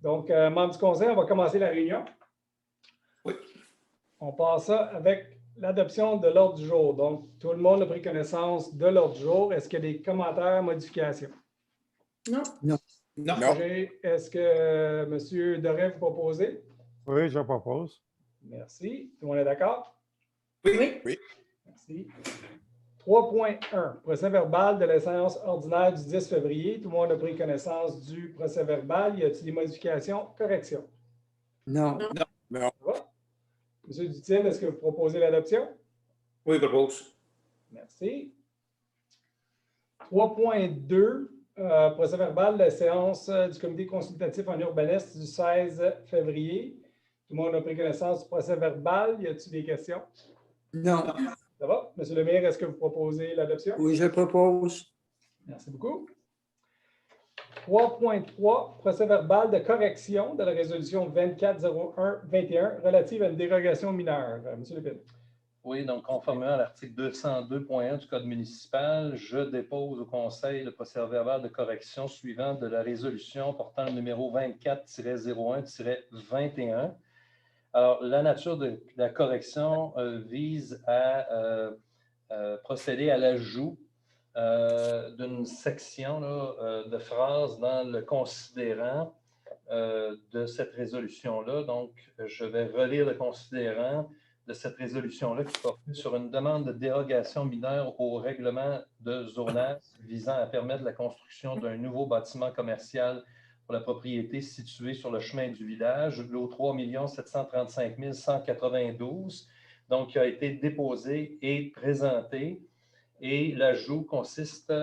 Donc, membres du conseil, on va commencer la réunion. Oui. On passe ça avec l'adoption de l'ordre du jour. Donc, tout le monde a pris connaissance de l'ordre du jour. Est-ce qu'il y a des commentaires, modifications? Non. Non. Est-ce que M. Doré vous propose? Oui, je propose. Merci. Tout le monde est d'accord? Oui. Merci. 3.1. Procès verbal de la séance ordinaire du 10 février. Tout le monde a pris connaissance du procès verbal. Y a-t-il des modifications, corrections? Non. Ça va? Monsieur Dutil, est-ce que vous proposez l'adoption? Oui, je propose. Merci. 3.2. Procès verbal de la séance du comité consultatif en urbanisme du 16 février. Tout le monde a pris connaissance du procès verbal. Y a-t-il des questions? Non. Ça va? Monsieur Lemire, est-ce que vous proposez l'adoption? Oui, je propose. Merci beaucoup. 3.3, procès verbal de correction de la résolution 2401-21 relative à une dérogation mineure. Monsieur Lépine. Oui, donc conformément à l'article 202.1 du Code municipal, je dépose au Conseil le procès verbal de correction suivant de la résolution portant le numéro 24-01-21. Alors, la nature de la correction vise à procéder à l'ajout d'une section de phrases dans le considérant de cette résolution-là. Donc, je vais relire le considérant de cette résolution-là qui porte sur une demande de dérogation mineure au règlement de zonage visant à permettre la construction d'un nouveau bâtiment commercial pour la propriété située sur le chemin du village, lot 3 735 192, donc qui a été déposé et présenté. Et l'ajout consiste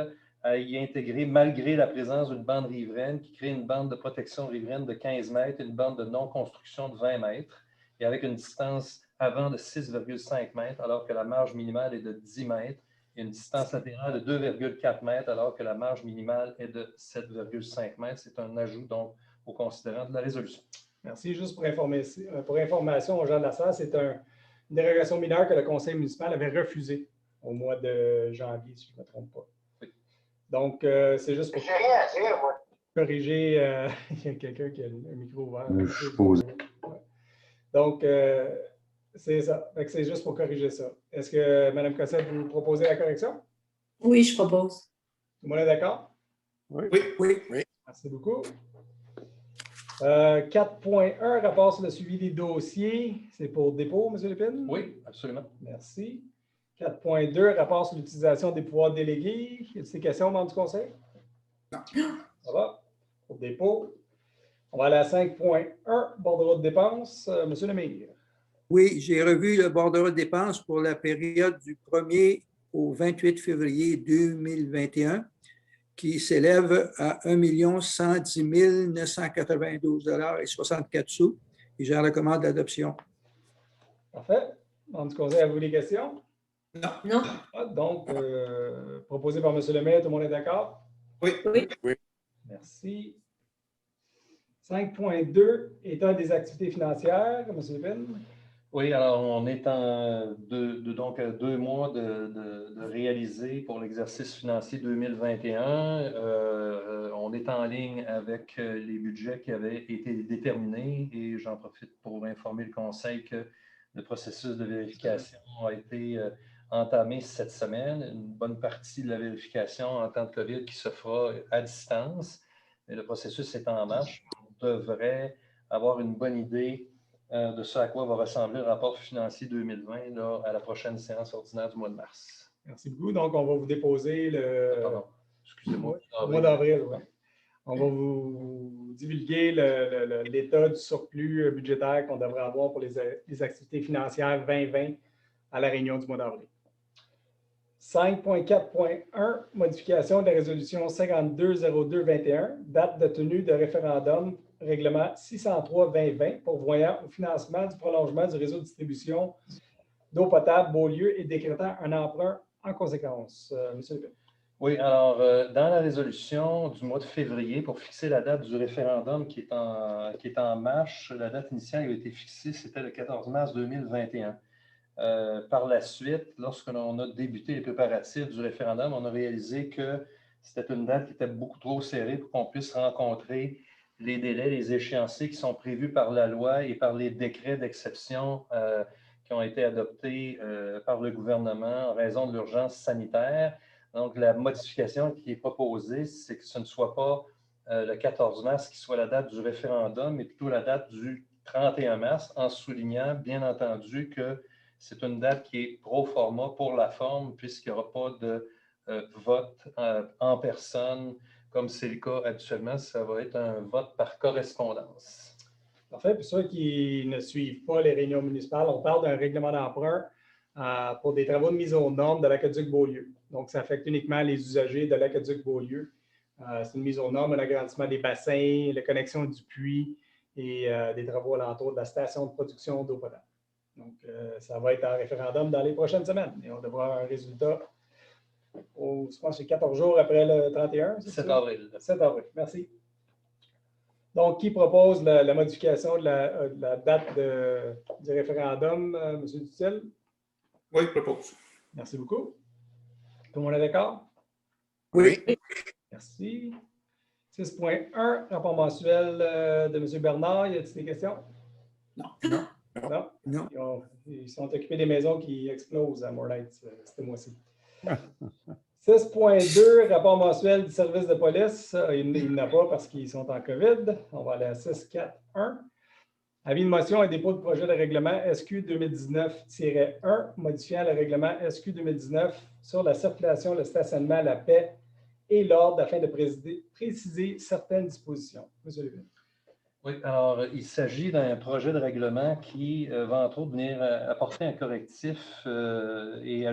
à y intégrer, malgré la présence d'une bande riveraine, qui crée une bande de protection riveraine de 15 mètres et une bande de non-construction de 20 mètres, et avec une distance avant de 6,5 mètres, alors que la marge minimale est de 10 mètres, et une distance latérale de 2,4 mètres, alors que la marge minimale est de 7,5 mètres. C'est un ajout, donc, au considérant de la résolution. Merci. Juste pour information aux gens de la salle, c'est une dérogation mineure que le conseil municipal avait refusée au mois de janvier, si je ne me trompe pas. Oui. Donc, c'est juste pour corriger. Il y a quelqu'un qui a un micro ouvert. Je pose. Ouais. Donc, c'est ça. C'est juste pour corriger ça. Est-ce que, Mme Cossette, vous proposez la correction? Oui, je propose. Tout le monde est d'accord? Oui. Merci beaucoup. 4.1, rapport sur le suivi des dossiers. C'est pour dépôt, M. Lépine? Oui, absolument. Merci. 4.2, rapport sur l'utilisation des pouvoirs délégués. Y a-t-il des questions, membres du conseil? Non. Ça va? Pour dépôt. On va aller à 5.1, bordereau de dépenses. M. Lemire. Oui, j'ai revu le bordereau de dépenses pour la période du 1er au 28 février 2021 qui s'élève à 1 110 992,64 $. Et je recommande l'adoption. Parfait. Membre du conseil, avez-vous des questions? Non. Donc, proposé par M. Lemire, tout le monde est d'accord? Oui. Merci. 5.2, état des activités financières. M. Lépine. Oui, alors on est donc à 2 mois de réaliser pour l'exercice financier 2021. On est en ligne avec les budgets qui avaient été déterminés et j'en profite pour informer le Conseil que le processus de vérification a été entamé cette semaine. Une bonne partie de la vérification en temps de COVID qui se fera à distance, mais le processus est en marche. On devrait avoir une bonne idée de ce à quoi va ressembler le rapport financier 2020 là, à la prochaine séance ordinaire du mois de mars. Merci beaucoup. Donc, on va vous déposer Pardon, excusez-moi. au mois d'avril. Oui. On va vous divulguer l'état du surplus budgétaire qu'on devrait avoir pour les activités financières 2020 à la réunion du mois d'avril. 5.4.1, modification de la résolution 5202-21, date de tenue de référendum règlement 603-2020 pourvoyant au financement du prolongement du réseau de distribution d'eau potable Beaulieu et décrétant un emprunt en conséquence. Monsieur Lepine. Oui, alors, dans la résolution du mois de février, pour fixer la date du référendum qui est en marche, la date initiale a été fixée, c'était le 14 mars 2021. Par la suite, lorsqu'on a débuté les préparatifs du référendum, on a réalisé que c'était une date qui était beaucoup trop serrée pour qu'on puisse rencontrer les délais, les échéanciers qui sont prévus par la loi et par les décrets d'exception qui ont été adoptés par le gouvernement en raison de l'urgence sanitaire. Donc, la modification qui est proposée, c'est que ce ne soit pas le 14 mars qui soit la date du référendum, mais plutôt la date du 31 mars, en soulignant, bien entendu, que c'est une date qui est pro forma pour la forme, puisqu'il n'y aura pas de vote en personne, comme c'est le cas actuellement. Ça va être un vote par correspondance. Parfait. Pour ceux qui ne suivent pas les réunions municipales, on parle d'un règlement d'emprunt pour des travaux de mise aux normes de l'aqueduc-Beaulieu. Donc, ça affecte uniquement les usagers de l'aqueduc-Beaulieu. C'est une mise aux normes, un agrandissement des bassins, la connexion du puits et des travaux alentour de la station de production d'eau potable. Donc, ça va être en référendum dans les prochaines semaines. Et on devra avoir un résultat, je pense que c'est 14 jours après le 31. 7 avril. 7 avril, merci. Donc, qui propose la modification de la date du référendum, M. Dutil? Oui, je propose. Merci beaucoup. Tout le monde est d'accord? Oui. Merci. 6.1, rapport mensuel de M. Bernard. Y a-t-il des questions? Non. Non? Non. Ils sont occupés des maisons qui explosent à Morlaix ce mois-ci. 6.2, rapport mensuel du service de police. Il n'y en a pas parce qu'ils sont en COVID. On va aller à 6.4.1. Avis de motion et dépôt de projet de règlement SQ 2019-1, modifiant le règlement SQ 2019 sur la circulation, le stationnement, la paix et l'ordre afin de préciser certaines dispositions. Monsieur Lévin. Oui, alors il s'agit d'un projet de règlement qui va entre autres venir apporter un correctif et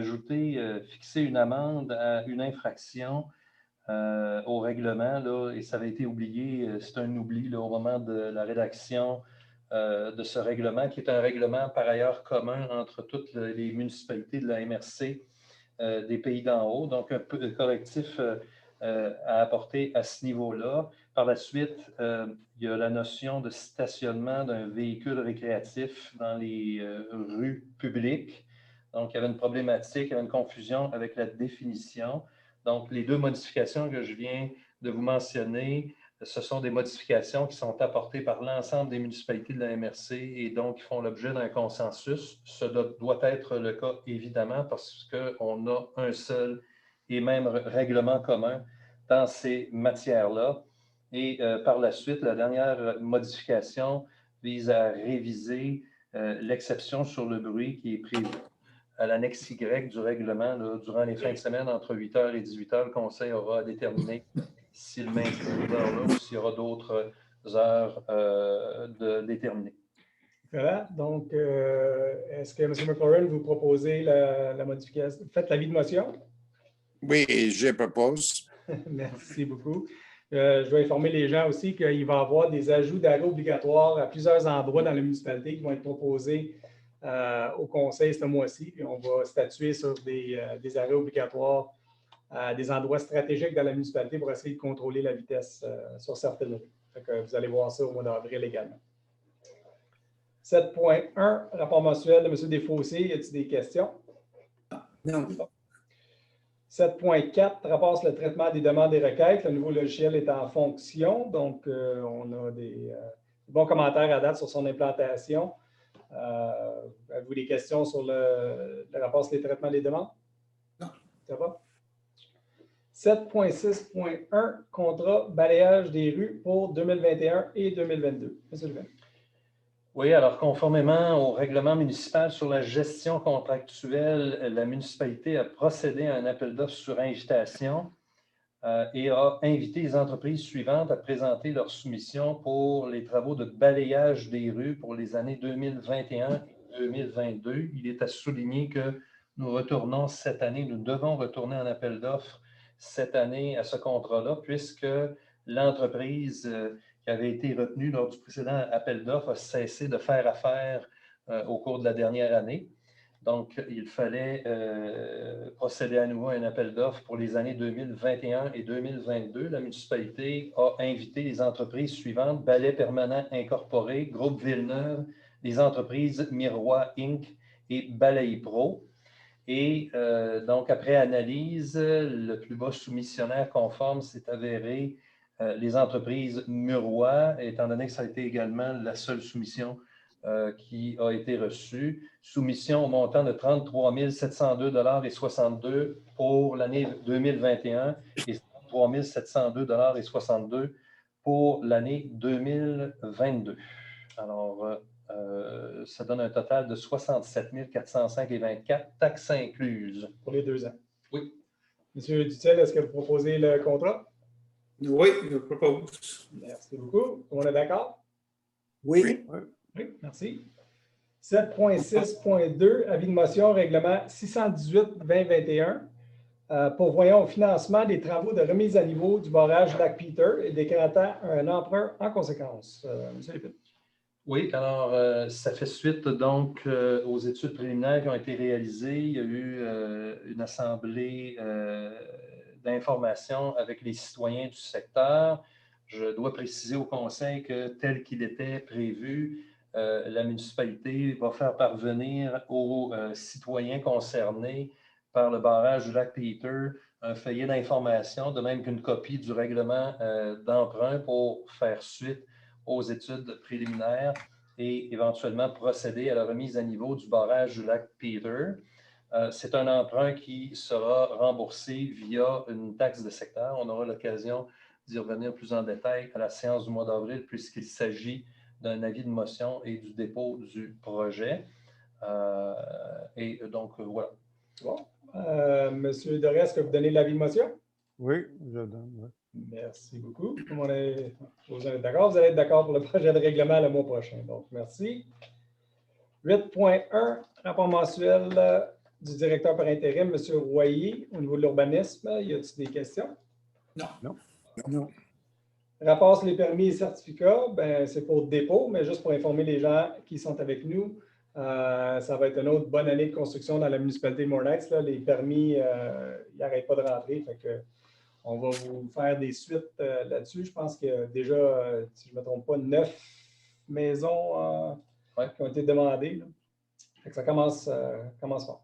fixer une amende à une infraction au règlement, là, et ça avait été oublié, c'est un oubli là, au moment de la rédaction de ce règlement, qui est un règlement par ailleurs commun entre toutes les municipalités de la MRC des pays d'en haut, donc un peu de correctif à apporter à ce niveau-là. Par la suite, il y a la notion de stationnement d'un véhicule récréatif dans les rues publiques. Donc, il y avait une problématique, il y avait une confusion avec la définition. Donc, les deux modifications que je viens de vous mentionner, ce sont des modifications qui sont apportées par l'ensemble des municipalités de la MRC et donc qui font l'objet d'un consensus. Cela doit être le cas, évidemment, parce qu'on a un seul et même règlement commun dans ces matières-là. Et par la suite, la dernière modification vise à réviser l'exception sur le bruit qui est prévue à l'annexe Y du règlement là, durant les fins de semaine entre 8h et 18h. Le Conseil aura à déterminer s'il maintient ces heures-là ou s'il y aura d'autres heures déterminées. Voilà. Donc, est-ce que M. McLaurin, vous proposez la modification? Faites l'avis de motion? Oui, je propose. Merci beaucoup. Je vais informer les gens aussi qu'il va y avoir des ajouts d'arrêts obligatoires à plusieurs endroits dans la municipalité qui vont être proposés au Conseil ce mois-ci. Puis on va statuer sur des arrêts obligatoires à des endroits stratégiques dans la municipalité pour essayer de contrôler la vitesse sur certaines rues. Fait que vous allez voir ça au mois d'avril également. 7.1, rapport mensuel de M. Desfossés. Y a-t-il des questions? Non. 7.4, rapport sur le traitement des demandes et requêtes. Le nouveau logiciel est en fonction, donc on a des bons commentaires à date sur son implantation. Avez-vous des questions sur le rapport sur les traitements des demandes? Non. Ça va? 7.6.1, contrat balayage des rues pour 2021 et 2022. Monsieur Levin. Oui, alors conformément au règlement municipal sur la gestion contractuelle, la municipalité a procédé à un appel d'offres sur invitation et a invité les entreprises suivantes à présenter leur soumission pour les travaux de balayage des rues pour les années 2021 et 2022. Il est à souligner que nous retournons cette année, nous devons retourner en appel d'offres cette année à ce contrat-là, puisque l'entreprise qui avait été retenue lors du précédent appel d'offres a cessé de faire affaire au cours de la dernière année. Donc, il fallait procéder à nouveau à un appel d'offres pour les années 2021 et 2022. La municipalité a invité les entreprises suivantes: Balai Permanent Incorporé, Groupe Villeneuve, les entreprises Miroir Inc. et Balaye Pro. Et donc, après analyse, le plus bas soumissionnaire conforme s'est avéré les entreprises Muroy, étant donné que ça a été également la seule soumission qui a été reçue. Soumission au montant de 33 702,62 $ pour l'année 2021 et 33 702,62 $ pour l'année 2022. Alors, ça donne un total de 67 405,24 $, taxes incluses. Pour les 2 ans. Oui. Monsieur Dutel, est-ce que vous proposez le contrat? Oui, je propose. Merci beaucoup. On est d'accord? Oui. Oui, merci. 7.6.2, avis de motion, règlement 618-2021, pourvoyant au financement des travaux de remise à niveau du barrage Lac-Peter et décrétant un emprunt en conséquence. Monsieur Lépine. Oui, alors ça fait suite donc aux études préliminaires qui ont été réalisées. Il y a eu une assemblée d'information avec les citoyens du secteur. Je dois préciser au Conseil que tel qu'il était prévu, la municipalité va faire parvenir aux citoyens concernés par le barrage du Lac-Peter un feuillet d'information, de même qu'une copie du règlement d'emprunt pour faire suite aux études préliminaires et éventuellement procéder à la remise à niveau du barrage du Lac-Peter. C'est un emprunt qui sera remboursé via une taxe de secteur. On aura l'occasion d'y revenir plus en détail à la séance du mois d'avril, puisqu'il s'agit d'un avis de motion et du dépôt du projet. Et donc, voilà. Bon. Monsieur Doré, est-ce que vous donnez l'avis de motion? Oui, je donne. Oui. Merci beaucoup. Vous êtes d'accord? Vous allez être d'accord pour le projet de règlement le mois prochain. Donc, merci. 8.1, rapport mensuel du directeur par intérim, M. Royer, au niveau de l'urbanisme. Y a-t-il des questions? Non. Non. Rapport sur les permis et certificats, c'est pour dépôt, mais juste pour informer les gens qui sont avec nous, ça va être une autre bonne année de construction dans la municipalité de Mornex. Les permis, ils n'arrêtent pas de rentrer. Fait que, on va vous faire des suites là-dessus. Je pense qu'il y a déjà, si je ne me trompe pas, 9 maisons qui ont été demandées. Là. Fait que ça commence fort.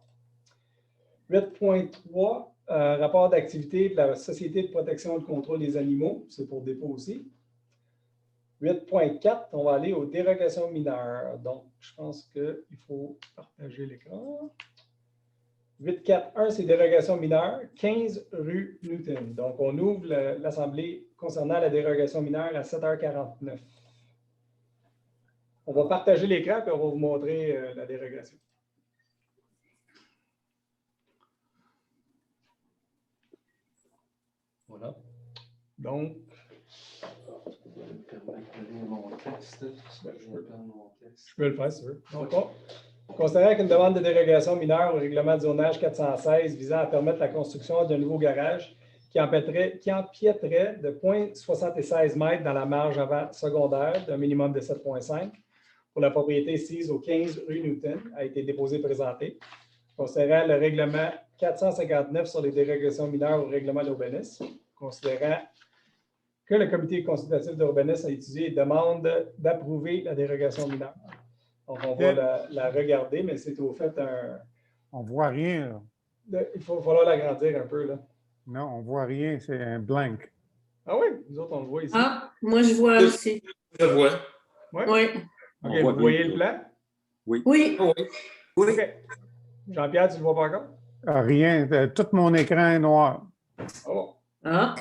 8.3, rapport d'activité de la Société de protection et de contrôle des animaux. C'est pour dépôt aussi. 8.4, on va aller aux dérogations mineures. Donc, je pense qu'il faut partager l'écran. 8.4.1, c'est dérogation mineure, 15 rue Newton. Donc, on ouvre l'Assemblée concernant la dérogation mineure à 7h49. On va partager l'écran et on va vous montrer la dérogation. Voilà. Donc, je peux le faire, si tu veux. Donc, considérant qu'une demande de dérogation mineure au règlement du zonage 416 visant à permettre la construction d'un nouveau garage qui empiéterait de 0,76 m dans la marge avant secondaire d'un minimum de 7,5 pour la propriété sise au 15 rue Newton a été déposé et présenté. Considérant le règlement 459 sur les dérogations mineures au règlement d'urbanisme, considérant que le comité consultatif d'urbanisme a étudié et demande d'approuver la dérogation mineure. Donc, on va la regarder, mais c'est au fait un... On ne voit rien. Là. Il va falloir l'agrandir un peu. Là. Non, on ne voit rien, c'est un blank. Ah oui, nous autres, on le voit ici. Ah, moi, je vois aussi. Je vois. Oui. Oui. OK, vous voyez le plan? Oui. OK. Jean-Pierre, tu ne le vois pas encore? Rien. Tout mon écran est noir. Oh. Ah.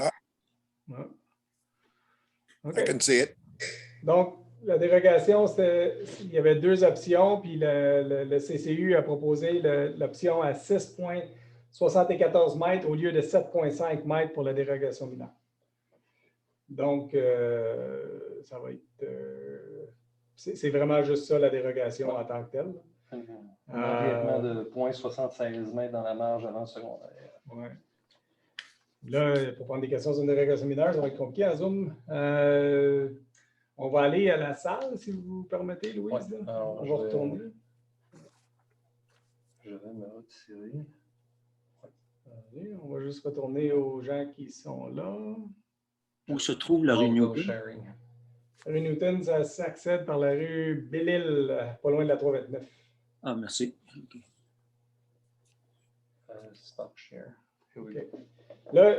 OK. I can see it. Donc, la dérogation, il y avait 2 options, puis le CCU a proposé l'option à 6,74 m au lieu de 7,5 m pour la dérogation mineure. Donc, ça va être... c'est vraiment juste ça, la dérogation en tant que telle. Un empiètement de 0,76 m dans la marge avant secondaire. Oui. Là, pour prendre des questions sur une dérogation mineure, ça va être compliqué en Zoom. On va aller à la salle, si vous permettez, Louise. Ouais. Alors, on va retourner. Je vais me retirer. Allez, on va juste retourner aux gens qui sont là. Où se trouve la rue Newton? La rue Newton, ça s'accède par la rue Belle-Île, pas loin de la 329. Ah, merci. Stop share. Okay. Là,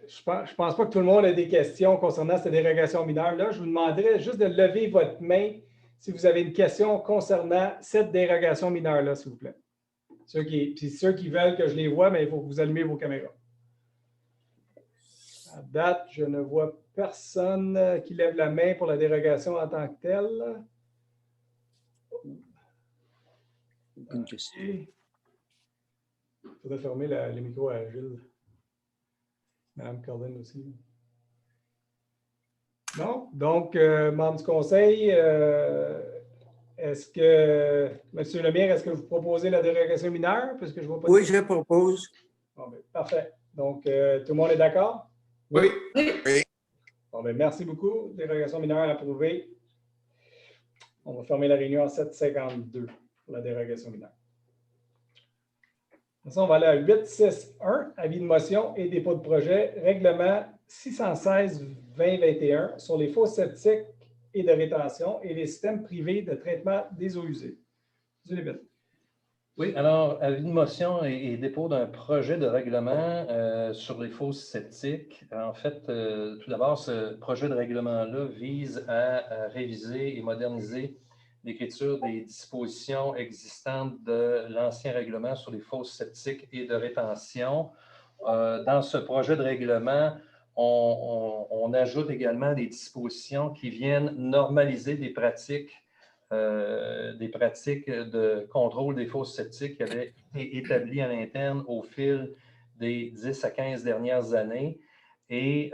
je pense pas que tout le monde a des questions concernant cette dérogation mineure. Là, je vous demanderais juste de lever votre main si vous avez une question concernant cette dérogation mineure-là, s'il vous plaît. Ceux qui veulent que je les voie, mais il faut que vous allumez vos caméras. À date, je ne vois personne qui lève la main pour la dérogation en tant que telle. Aucune question. Il faudrait fermer les micros à Gilles. Mme Cordin aussi. Non? Donc, membre du conseil, est-ce que, M. Lemire, est-ce que vous proposez la dérogation mineure? Parce que je vois pas. Oui, je propose. Bon, ben, parfait. Donc, tout le monde est d'accord? Oui. Oui. Bon, ben, merci beaucoup. Dérogation mineure approuvée. On va fermer la réunion à 7h52 pour la dérogation mineure. Ensuite, on va aller à 8.6.1, avis de motion et dépôt de projet, règlement 616-2021 sur les fosses septiques et de rétention et les systèmes privés de traitement des eaux usées. Monsieur Lébette. Oui, alors, avis de motion et dépôt d'un projet de règlement sur les fosses septiques. En fait, tout d'abord, ce projet de règlement-là vise à réviser et moderniser l'écriture des dispositions existantes de l'ancien règlement sur les fosses septiques et de rétention. Dans ce projet de règlement, on ajoute également des dispositions qui viennent normaliser des pratiques de contrôle des fosses septiques qui avaient été établies à l'interne au fil des 10 à 15 dernières années. Et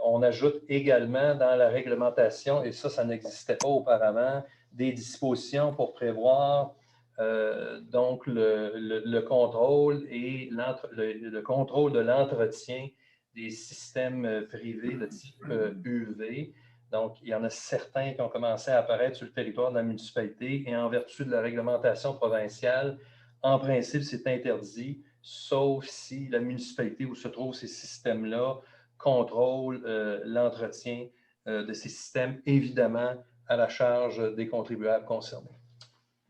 on ajoute également dans la réglementation, et ça n'existait pas auparavant, des dispositions pour prévoir donc le contrôle et le contrôle de l'entretien des systèmes privés de type UV. Donc, il y en a certains qui ont commencé à apparaître sur le territoire de la municipalité et en vertu de la réglementation provinciale, en principe, c'est interdit, sauf si la municipalité où se trouvent ces systèmes-là contrôle l'entretien de ces systèmes, évidemment, à la charge des contribuables concernés.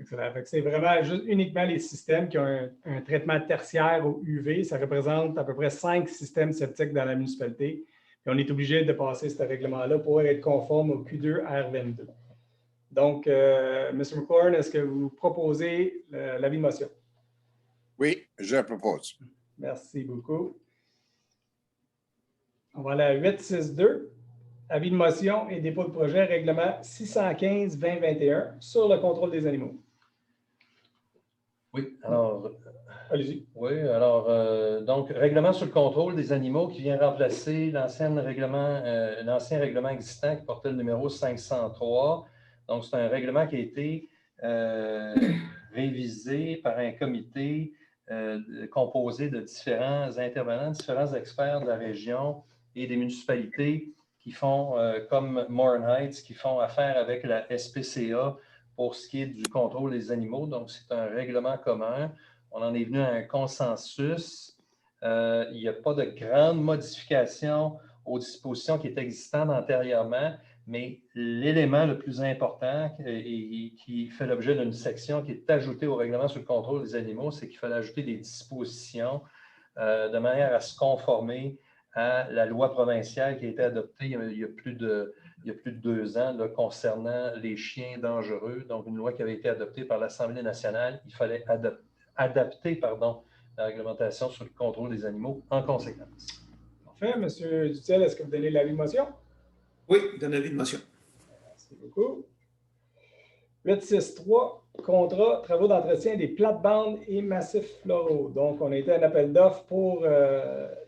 Excellent. C'est vraiment juste uniquement les systèmes qui ont un traitement tertiaire au UV. Ça représente à peu près 5 systèmes septiques dans la municipalité. Et on est obligé de passer ce règlement-là pour être conforme au Q2 R22. Donc, M. McClure, est-ce que vous proposez l'avis de motion? Oui, je propose. Merci beaucoup. On va aller à 8.6.2. Avis de motion et dépôt de projet, règlement 615-2021 sur le contrôle des animaux. Oui, alors, allez-y. Oui, alors, donc, règlement sur le contrôle des animaux qui vient remplacer l'ancien règlement existant qui portait le numéro 503. Donc, c'est un règlement qui a été révisé par un comité composé de différents intervenants, différents experts de la région et des municipalités qui font, comme Morin Heights, qui font affaire avec la SPCA pour ce qui est du contrôle des animaux. Donc, c'est un règlement commun. On en est venu à un consensus. Il n'y a pas de grande modification aux dispositions qui étaient existantes antérieurement, mais l'élément le plus important et qui fait l'objet d'une section qui est ajoutée au règlement sur le contrôle des animaux, c'est qu'il fallait ajouter des dispositions de manière à se conformer à la loi provinciale qui a été adoptée il y a plus de 2 ans là, concernant les chiens dangereux. Donc, une loi qui avait été adoptée par l'Assemblée nationale. Il fallait adapter la réglementation sur le contrôle des animaux en conséquence. Parfait. M. Dutel, est-ce que vous donnez l'avis de motion? Oui, donne l'avis de motion. Merci beaucoup. 8.6.3, contrat, travaux d'entretien des plates-bandes et massifs floraux. Donc, on a été à un appel d'offres pour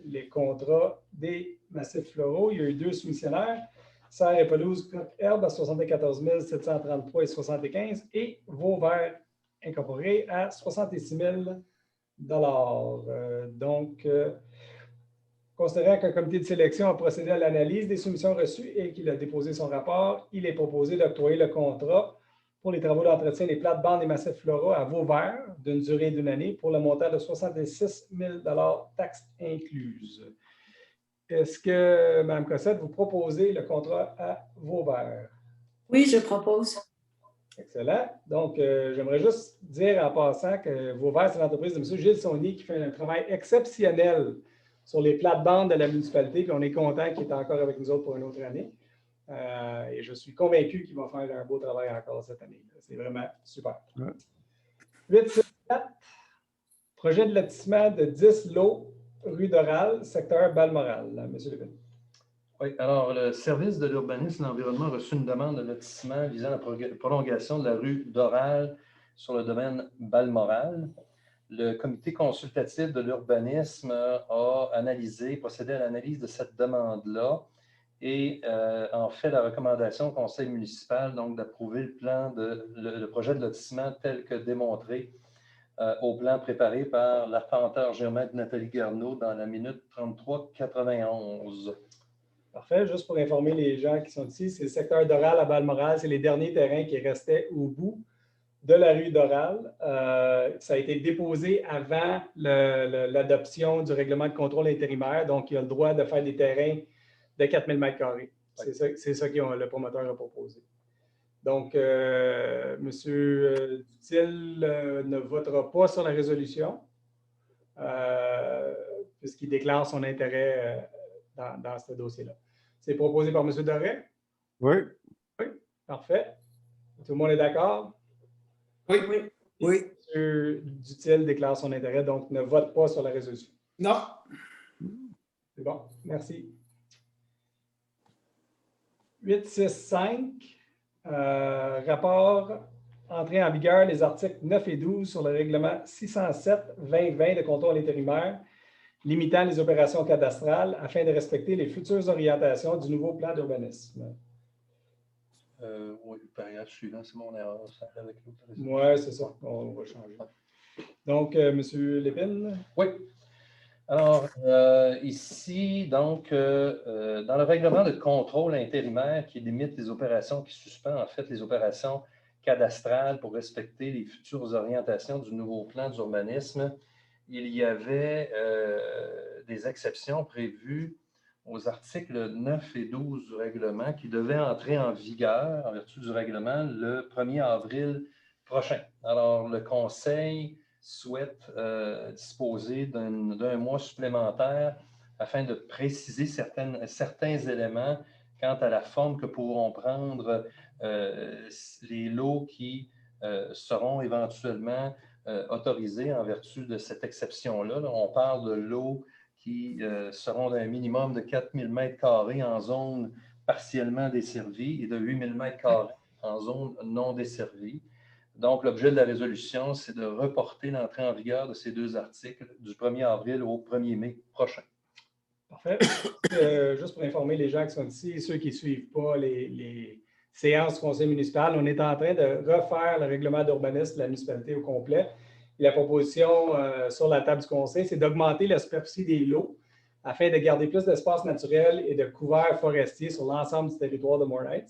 les contrats des massifs floraux. Il y a eu 2 soumissionnaires, Serre et Pelouse Coq-Herbe à 74 733 et 75 et Vauvert Incorporé à 66 000 Donc, considérant qu'un comité de sélection a procédé à l'analyse des soumissions reçues et qu'il a déposé son rapport, il est proposé d'octroyer le contrat pour les travaux d'entretien des plates-bandes et massifs floraux à Vauvert d'une durée d'1 année pour le montant de 66 000 taxes incluses. Est-ce que, Mme Cossette, vous proposez le contrat à Vauvert? Oui, je propose. Excellent. Donc, j'aimerais juste dire en passant que Vauvert, c'est l'entreprise de M. Gilles Saunier qui fait un travail exceptionnel sur les plates-bandes de la municipalité, puis on est content qu'il est encore avec nous autres pour une autre année. Et je suis convaincu qu'il va faire un beau travail encore cette année. C'est vraiment super. Ouais. 864, projet de lotissement de 10 lots, rue Doral, secteur Balmoral. Monsieur Lépine. Oui, alors le service de l'urbanisme et de l'environnement a reçu une demande de lotissement visant la prolongation de la rue Doral sur le domaine Balmoral. Le comité consultatif de l'urbanisme a procédé à l'analyse de cette demande-là et en fait la recommandation au conseil municipal donc d'approuver le projet de lotissement tel que démontré au plan préparé par l'arpenteur géomètre Nathalie Garneau dans la minute 33-91. Parfait. Juste pour informer les gens qui sont ici, c'est le secteur Doral à Balmoral. C'est les derniers terrains qui restaient au bout de la rue Doral. Ça a été déposé avant l'adoption du règlement de contrôle intérimaire. Donc, il y a le droit de faire des terrains de 4000 m². C'est ça que le promoteur a proposé. Donc, M. Dutil ne votera pas sur la résolution puisqu'il déclare son intérêt dans ce dossier-là. C'est proposé par M. Doré? Oui. Oui, parfait. Tout le monde est d'accord? Oui. Oui. M. Dutil déclare son intérêt, donc ne vote pas sur la résolution. Non. C'est bon, merci. 865, rapport entrée en vigueur des articles 9 et 12 sur le règlement 607-2020 de contrôle intérimaire limitant les opérations cadastrales afin de respecter les futures orientations du nouveau plan d'urbanisme. Oui, le période suivant, c'est mon erreur. Ça avec l'autre. Oui, c'est ça. On va changer. Donc, M. Lépine. Oui. Alors, ici, donc, dans le règlement de contrôle intérimaire qui limite les opérations, qui suspend en fait les opérations cadastrales pour respecter les futures orientations du nouveau plan d'urbanisme, il y avait des exceptions prévues aux articles 9 et 12 du règlement qui devaient entrer en vigueur en vertu du règlement le 1er avril prochain. Alors, le Conseil souhaite disposer d'un mois supplémentaire afin de préciser certains éléments quant à la forme que pourront prendre les lots qui seront éventuellement autorisés en vertu de cette exception-là. Là, on parle de lots qui seront d'un minimum de 4000 m² en zone partiellement desservie et de 8000 m² en zone non desservie. Donc, l'objet de la résolution, c'est de reporter l'entrée en vigueur de ces deux articles du 1er avril au 1er mai prochain. Parfait. Juste pour informer les gens qui sont ici et ceux qui ne suivent pas les séances du conseil municipal, on est en train de refaire le règlement d'urbanisme de la municipalité au complet. Et la proposition sur la table du conseil, c'est d'augmenter la superficie des lots afin de garder plus d'espace naturel et de couverts forestiers sur l'ensemble du territoire de Moorhead.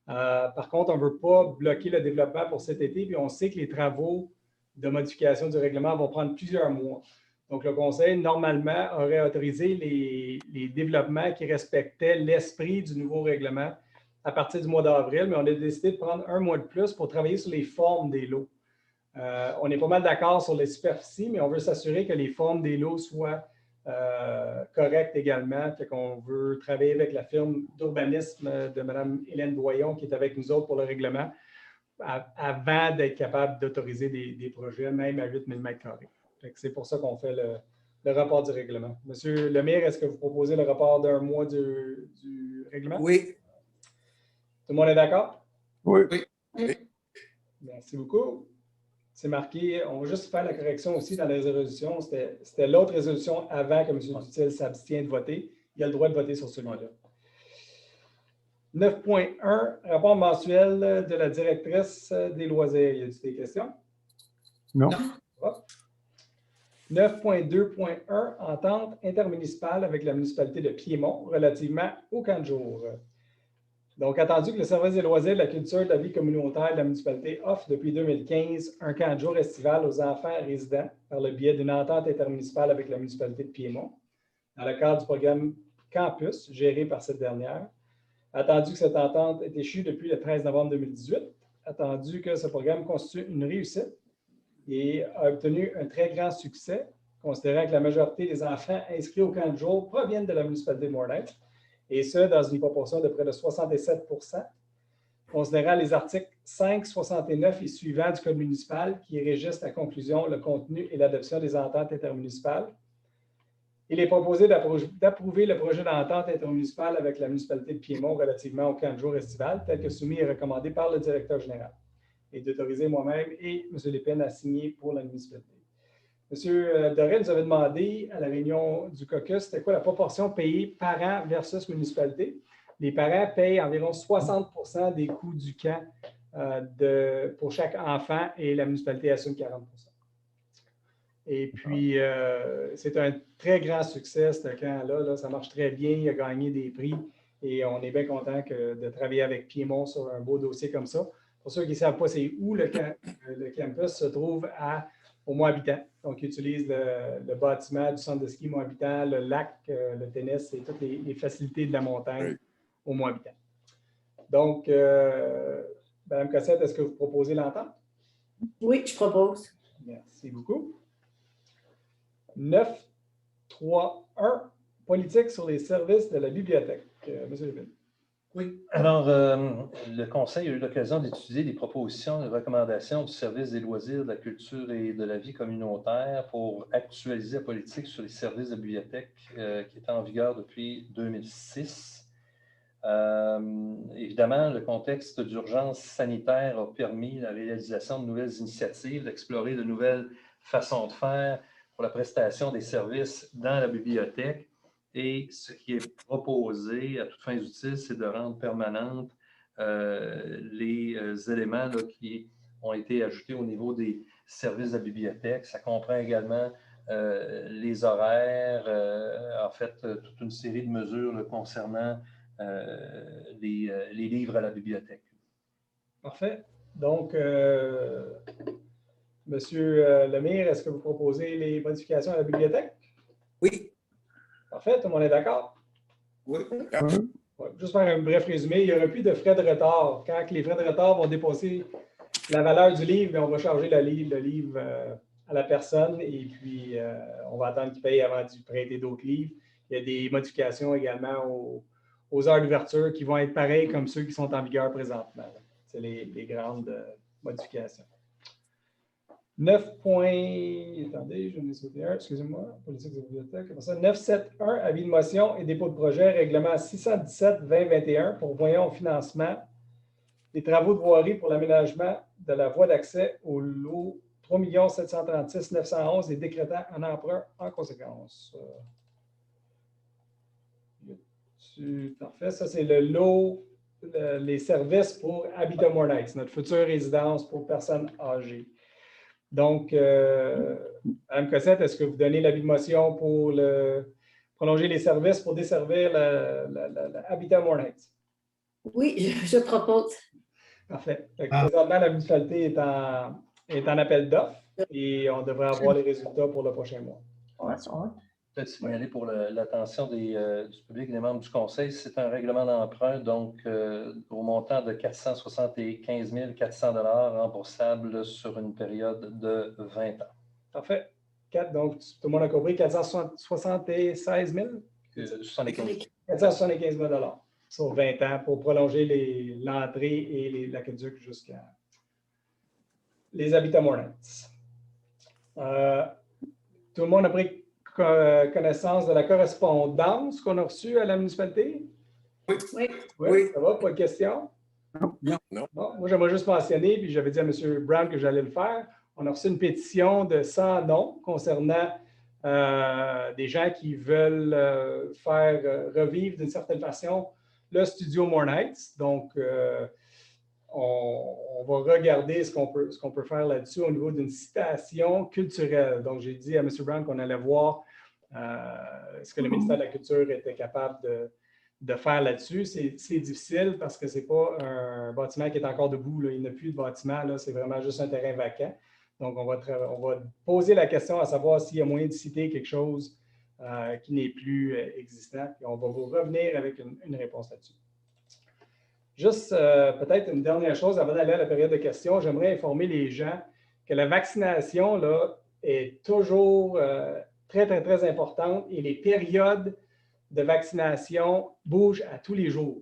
Par contre, on ne veut pas bloquer le développement pour cet été, puis on sait que les travaux de modification du règlement vont prendre plusieurs mois. Donc, le Conseil, normalement, aurait autorisé les développements qui respectaient l'esprit du nouveau règlement à partir du mois d'avril, mais on a décidé de prendre un mois de plus pour travailler sur les formes des lots. On est pas mal d'accord sur les superficies, mais on veut s'assurer que les formes des lots soient correctes également. Fait qu'on veut travailler avec la firme d'urbanisme de Mme Hélène Boyon, qui est avec nous autres pour le règlement, avant d'être capable d'autoriser des projets, même à 8000 m². C'est pour ça qu'on fait le rapport du règlement. Monsieur Lemire, est-ce que vous proposez le rapport d'un mois du règlement? Oui. Tout le monde est d'accord? Oui. Merci beaucoup. C'est marqué, on va juste faire la correction aussi dans les résolutions. C'était l'autre résolution avant que M. Dutil s'abstient de voter. Il a le droit de voter sur celui-là. 9.1, rapport mensuel de la directrice des loisirs. Y a-t-il des questions? Non. 9.2.1, entente intermunicipale avec la municipalité de Piémont relativement au camp de jour. Donc, attendu que le service des loisirs, de la culture et de la vie communautaire de la municipalité offre depuis 2015 un camp de jour estival aux enfants résidents par le biais d'une entente intermunicipale avec la municipalité de Piémont, dans le cadre du programme Campus, géré par cette dernière. Attendu que cette entente est échue depuis le 13 novembre 2018, attendu que ce programme constitue une réussite et a obtenu un très grand succès, considérant que la majorité des enfants inscrits au camp de jour proviennent de la municipalité de Mornay, et ce, dans une proportion de près de 67 %, considérant les articles 5, 69 et suivants du Code municipal qui régissent la conclusion, le contenu et l'adoption des ententes intermunicipales. Il est proposé d'approuver le projet d'entente intermunicipale avec la municipalité de Piémont relativement au camp de jour estival, tel que soumis et recommandé par le directeur général, et d'autoriser moi-même et M. Lépine à signer pour la municipalité. M. Doré nous avait demandé à la réunion du caucus, c'était quoi la proportion payée parent versus municipalité. Les parents payent environ 60 % des coûts du camp pour chaque enfant et la municipalité assume 40 %. Et puis, c'est un très grand succès, ce camp-là. Ça marche très bien. Il a gagné des prix et on est bien content de travailler avec Piémont sur un beau dossier comme ça. Pour ceux qui ne savent pas, c'est où le campus se trouve au Mont-Habitant. Donc, ils utilisent le bâtiment du centre de ski Mont-Habitant, le lac, le tennis et toutes les facilités de la montagne au Mont-Habitant. Donc, Mme Cossette, est-ce que vous proposez l'entente? Oui, je propose. Merci beaucoup. 9.3.1, politique sur les services de la bibliothèque. Monsieur Lépine. Oui. Alors, le Conseil a eu l'occasion d'étudier les propositions et recommandations du service des loisirs, de la culture et de la vie communautaire pour actualiser la politique sur les services de bibliothèque qui est en vigueur depuis 2006. Évidemment, le contexte d'urgence sanitaire a permis la réalisation de nouvelles initiatives, d'explorer de nouvelles façons de faire pour la prestation des services dans la bibliothèque. Et ce qui est proposé à toutes fins utiles, c'est de rendre permanentes les éléments là, qui ont été ajoutés au niveau des services de la bibliothèque. Ça comprend également les horaires, en fait, toute une série de mesures là, concernant les livres à la bibliothèque. Parfait. Donc, Monsieur Lemire, est-ce que vous proposez les modifications à la bibliothèque? Oui. Parfait. Tout le monde est d'accord? Oui. Ouais, juste faire un bref résumé. Il n'y aura plus de frais de retard. Quand les frais de retard vont dépasser la valeur du livre, on va charger le livre à la personne et puis on va attendre qu'il paye avant de prêter d'autres livres. Il y a des modifications également aux heures d'ouverture qui vont être pareilles comme ceux qui sont en vigueur présentement. C'est les grandes modifications. 9. Attendez, je vais sauter un, excusez-moi, politique de bibliothèque. 9.7.1, avis de motion et dépôt de projet, règlement 617-2021 pour voyant au financement des travaux de voirie pour l'aménagement de la voie d'accès au lot 3 736 911 et décrétant un emprunt en conséquence. Parfait, ça c'est le lot, les services pour Habitat Mornay, notre future résidence pour personnes âgées. Donc, Mme Cossette, est-ce que vous donnez l'avis de motion pour prolonger les services pour desservir l'Habitat Mornay? Oui, je propose. Parfait. Présentement, la municipalité est en appel d'offres et on devrait avoir les résultats pour le prochain mois. Peut-être signaler pour l'attention du public et des membres du Conseil, c'est un règlement d'emprunt, donc au montant de 475 400 $ remboursables sur une période de 20 ans. Parfait. Donc, tout le monde a compris, 476 000? 75 475 000 $ sur 20 ans pour prolonger l'entrée et l'aqueduc jusqu'à les Habitats Mornay. Tout le monde a pris connaissance de la correspondance qu'on a reçue à la municipalité? Oui. Ça va? Pas de questions? Non. Bon, moi, j'aimerais juste mentionner, puis j'avais dit à M. Brown que j'allais le faire, on a reçu une pétition de 100 noms concernant des gens qui veulent faire revivre d'une certaine façon le studio Mornay. Donc, on va regarder ce qu'on peut faire là-dessus au niveau d'une citation culturelle. Donc, j'ai dit à M. Brown qu'on allait voir ce que le ministère de la Culture était capable de faire là-dessus. C'est difficile parce que ce n'est pas un bâtiment qui est encore debout. Là. Il n'y a plus de bâtiment. C'est vraiment juste un terrain vacant. Donc, on va poser la question à savoir s'il y a moyen de citer quelque chose qui n'est plus existant. Puis on va vous revenir avec une réponse là-dessus. Juste peut-être une dernière chose avant d'aller à la période de questions, j'aimerais informer les gens que la vaccination là, est toujours très, très, très importante et les périodes de vaccination bougent à tous les jours.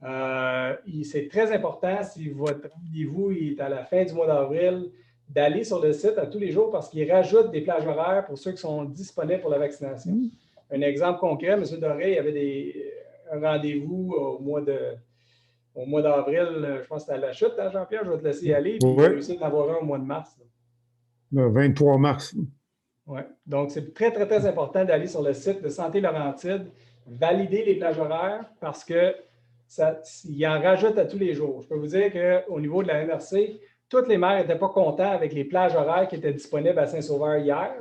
C'est très important, si votre rendez-vous est à la fin du mois d'avril, d'aller sur le site à tous les jours parce qu'ils rajoutent des plages horaires pour ceux qui sont disponibles pour la vaccination. Un exemple concret, M. Doré, il y avait un rendez-vous au mois d'avril, je pense que c'était à la chute, hein, Jean-Pierre, je vais te laisser y aller, puis il a réussi d'en avoir un au mois de mars. Le 23 mars. Oui, donc c'est très, très, très important d'aller sur le site de Santé Laurentides, valider les plages horaires parce qu'il en rajoute à tous les jours. Je peux vous dire qu'au niveau de la MRC, toutes les maires n'étaient pas contents avec les plages horaires qui étaient disponibles à Saint-Sauveur hier.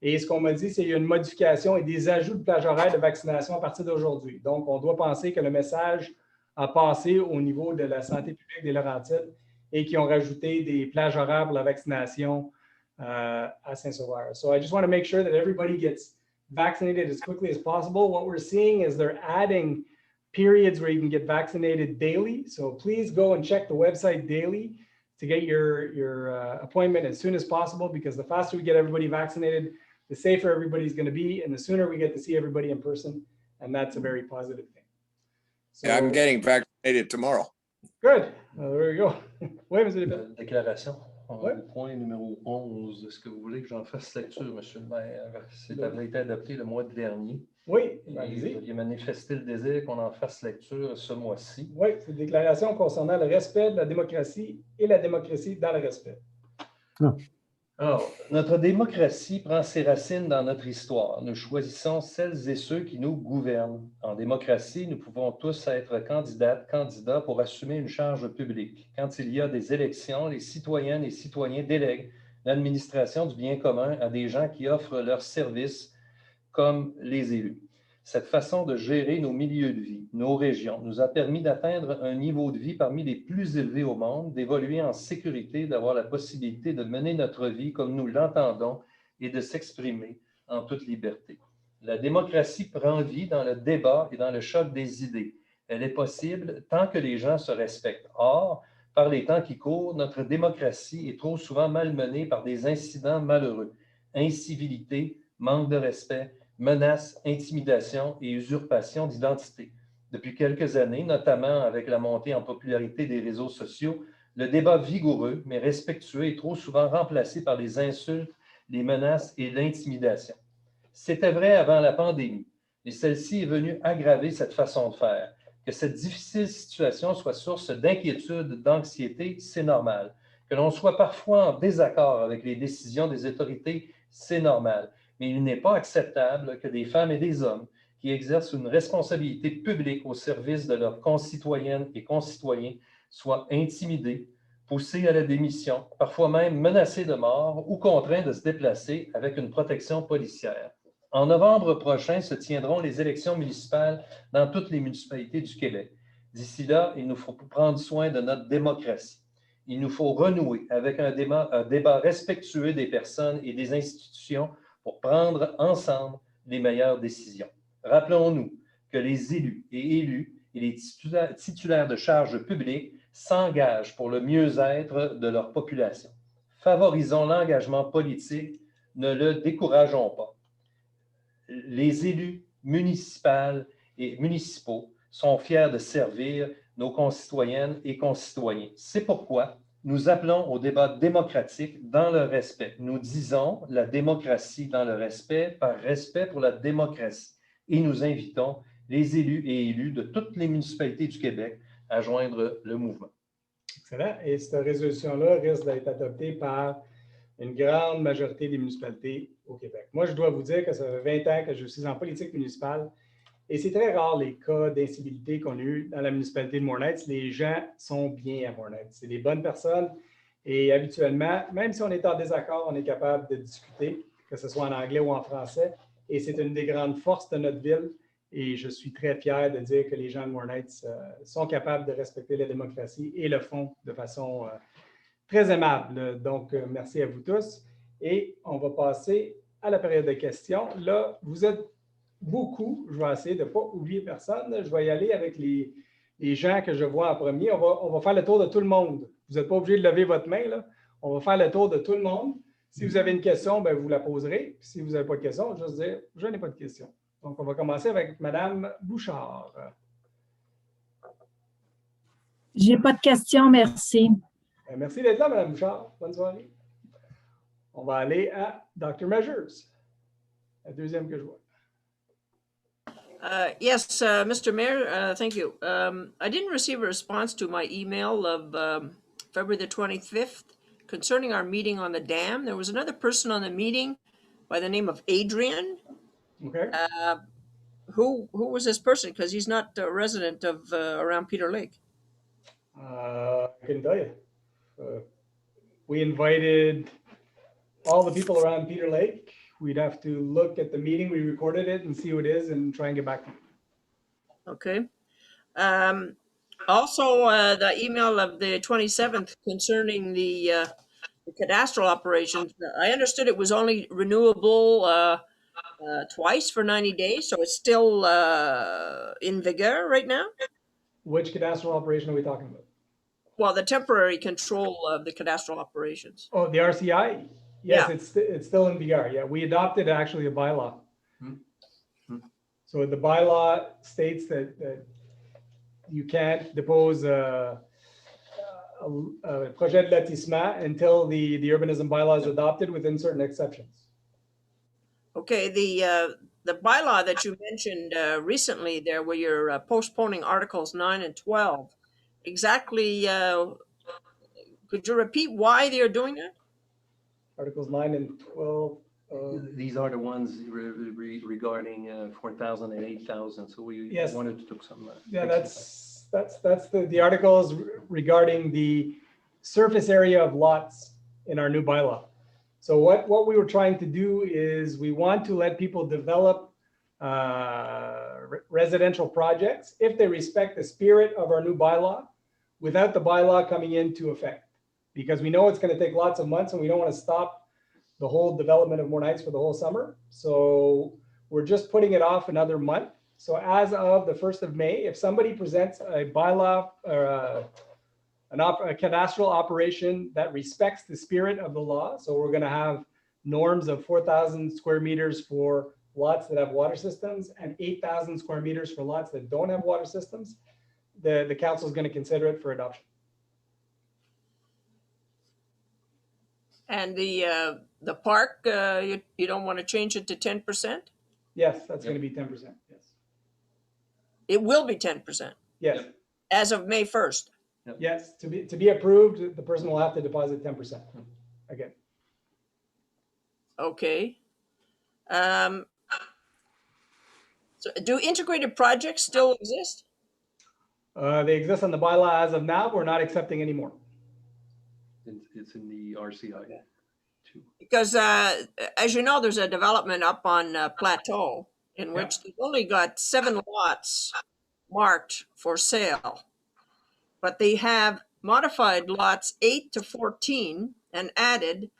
Et ce qu'on m'a dit, c'est qu'il y a une modification et des ajouts de plages horaires de vaccination à partir d'aujourd'hui. Donc, on doit penser que le message a passé au niveau de la santé publique des Laurentides et qu'ils ont rajouté des plages horaires pour la vaccination à Saint-Sauveur. So I just want to make sure that everybody gets vaccinated as quickly as possible. What we're seeing is they're adding periods where you can get vaccinated daily. So please go and check the website daily to get your appointment as soon as possible, because the faster we get everybody vaccinated, the safer everybody's going to be, and the sooner we get to see everybody in person, and that's a very positive thing. So, Yeah, I'm getting vaccinated tomorrow. good. There you go. Oui, M. Lépine. Déclaration. Ouais. Point numéro 11. Est-ce que vous voulez que j'en fasse lecture, M. le maire? Ça avait été adopté le mois dernier. Oui, Et allez-y. il a manifesté le désir qu'on en fasse lecture ce mois-ci. Oui, c'est une déclaration concernant le respect de la démocratie et la démocratie dans le respect. Alors, notre démocratie prend ses racines dans notre histoire. Nous choisissons celles et ceux qui nous gouvernent. En démocratie, nous pouvons tous être candidats pour assumer une charge publique. Quand il y a des élections, les citoyennes et citoyens délèguent l'administration du bien commun à des gens qui offrent leurs services comme les élus. Cette façon de gérer nos milieux de vie, nos régions, nous a permis d'atteindre un niveau de vie parmi les plus élevés au monde, d'évoluer en sécurité, d'avoir la possibilité de mener notre vie comme nous l'entendons et de s'exprimer en toute liberté. La démocratie prend vie dans le débat et dans le choc des idées. Elle est possible tant que les gens se respectent. Or, par les temps qui courent, notre démocratie est trop souvent malmenée par des incidents malheureux. Incivilité, manque de respect, menaces, intimidations et usurpation d'identité. Depuis quelques années, notamment avec la montée en popularité des réseaux sociaux, le débat vigoureux mais respectueux est trop souvent remplacé par les insultes, les menaces et l'intimidation. C'était vrai avant la pandémie, mais celle-ci est venue aggraver cette façon de faire. Que cette difficile situation soit source d'inquiétude, d'anxiété, c'est normal. Que l'on soit parfois en désaccord avec les décisions des autorités, c'est normal. Mais il n'est pas acceptable que des femmes et des hommes qui exercent une responsabilité publique au service de leurs concitoyennes et concitoyens soient intimidés, poussés à la démission, parfois même menacés de mort ou contraints de se déplacer avec une protection policière. En novembre prochain se tiendront les élections municipales dans toutes les municipalités du Québec. D'ici là, il nous faut prendre soin de notre démocratie. Il nous faut renouer avec un débat respectueux des personnes et des institutions pour prendre ensemble les meilleures décisions. Rappelons-nous que les élus et les titulaires de charges publiques s'engagent pour le mieux-être de leur population. Favorisons l'engagement politique, ne le décourageons pas. Les élus municipaux sont fiers de servir nos concitoyennes et concitoyens. C'est pourquoi nous appelons au débat démocratique dans le respect. Nous disons la démocratie dans le respect par respect pour la démocratie. Et nous invitons les élus et élus de toutes les municipalités du Québec à joindre le mouvement. Excellent. Et cette résolution-là risque d'être adoptée par une grande majorité des municipalités au Québec. Moi, je dois vous dire que ça fait 20 ans que je suis en politique municipale et c'est très rare les cas d'incivilité qu'on a eu dans la municipalité de Mornhead. Les gens sont bien à Mornhead. C'est des bonnes personnes et habituellement, même si on est en désaccord, on est capable de discuter, que ce soit en anglais ou en français. Et c'est une des grandes forces de notre ville. Et je suis très fier de dire que les gens de Mornhead sont capables de respecter la démocratie et le font de façon très aimable. Donc, merci à vous tous. Et on va passer à la période de questions. Là, vous êtes beaucoup. Je vais essayer de ne pas oublier personne. Je vais y aller avec les gens que je vois en premier. On va faire le tour de tout le monde. Vous n'êtes pas obligé de lever votre main, là. On va faire le tour de tout le monde. Si vous avez une question, ben, vous la poserez. Si vous n'avez pas de question, juste dire « Je n'ai pas de question ». Donc, on va commencer avec Madame Bouchard. J'ai pas de questions, merci. Ben, merci d'être là, Madame Bouchard. Bonne soirée. On va aller à Dr. Measures, la deuxième que je vois. Yes, Mr. Mayor, thank you. I didn't receive a response to my email of February the 25th concerning our meeting on the dam. There was another person on the meeting by the name of Adrian. Okay. Who was this person? Because he's not a resident of around Peter Lake. I can tell you. We invited all the people around Peter Lake. We'd have to look at the meeting. We recorded it and see who it is and try and get back to you. Okay. Also, the email of the 27th concerning the cadastral operations. I understood it was only renewable twice for 90 days, so it's still in vigor right now? Which cadastral operation are we talking about? Well, the temporary control of the cadastral operations. Oh, the RCI? Yes, Yeah. it's still in VR. Yeah, we adopted actually a bylaw. So the bylaw states that you can't depose a projet de lotissement until the urbanism bylaw is adopted within certain exceptions. Okay, the bylaw that you mentioned recently there, where you're postponing Articles 9 and 12, exactly, could you repeat why they're doing that? Articles 9 and 12. These are the ones regarding 4,000 and 8,000. So we Yes. wanted to do some. Yeah, that's the articles regarding the surface area of lots in our new bylaw. So what we were trying to do is we want to let people develop residential projects if they respect the spirit of our new bylaw without the bylaw coming into effect. Because we know it's going to take lots of months and we don't want to stop the whole development of Morne Heights for the whole summer. So we're just putting it off another month. So as of the 1st of May, if somebody presents a bylaw or a cadastral operation that respects the spirit of the law, so we're going to have norms of 4,000 square meters for lots that have water systems and 8,000 square meters for lots that don't have water systems, the council is going to consider it for adoption. And the park, you don't want to change it to 10%? Yes, that's going to be 10%. Yes. It will be 10% Yes. as of May 1st. Yes. To be approved, the person will have to deposit 10% again. Okay. So do integrated projects still exist? They exist on the bylaw as of now. We're not accepting any more. It's in the RCI too. Because as you know, there's a development up on Plateau in which they've only got 7 lots marked for sale, but they have modified lots 8 to 14 and added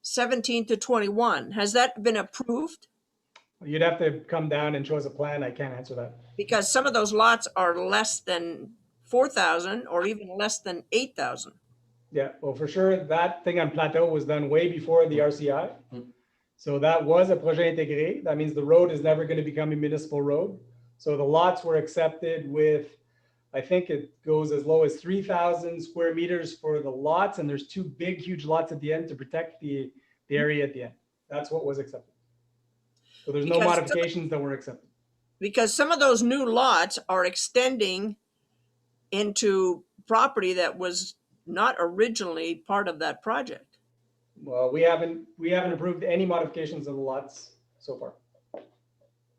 17 to 21. Has that been approved? You'd have to come down and show us a plan. I can't answer that. Because some of those lots are less than 4,000 or even less than 8,000. Yeah, well, for sure, that thing on Plateau was done way before the RCI. So that was a projet intégré. That means the road is never going to become a municipal road. So the lots were accepted with, I think it goes as low as 3,000 square meters for the lots. And there's 2 big, huge lots at the end to protect the area at the end. That's what was accepted. So there's no modifications that were accepted. Because some of those new lots are extending into property that was not originally part of that project. Well, we haven't approved any modifications of the lots so far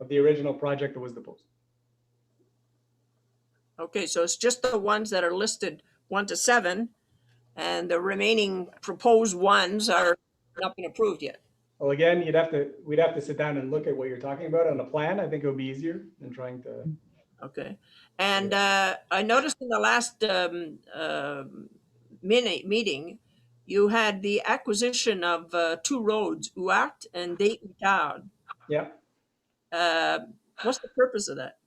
of the original project that was deposed. Okay, so it's just the ones that are listed 1 to 7, and the remaining proposed ones are not been approved yet. Well, again, we'd have to sit down and look at what you're talking about on the plan. I think it would be easier than trying to. Okay, and I noticed in the last meeting, you had the acquisition of 2 roads, Huart and Des-Outardes. Yeah. What's the purpose of that?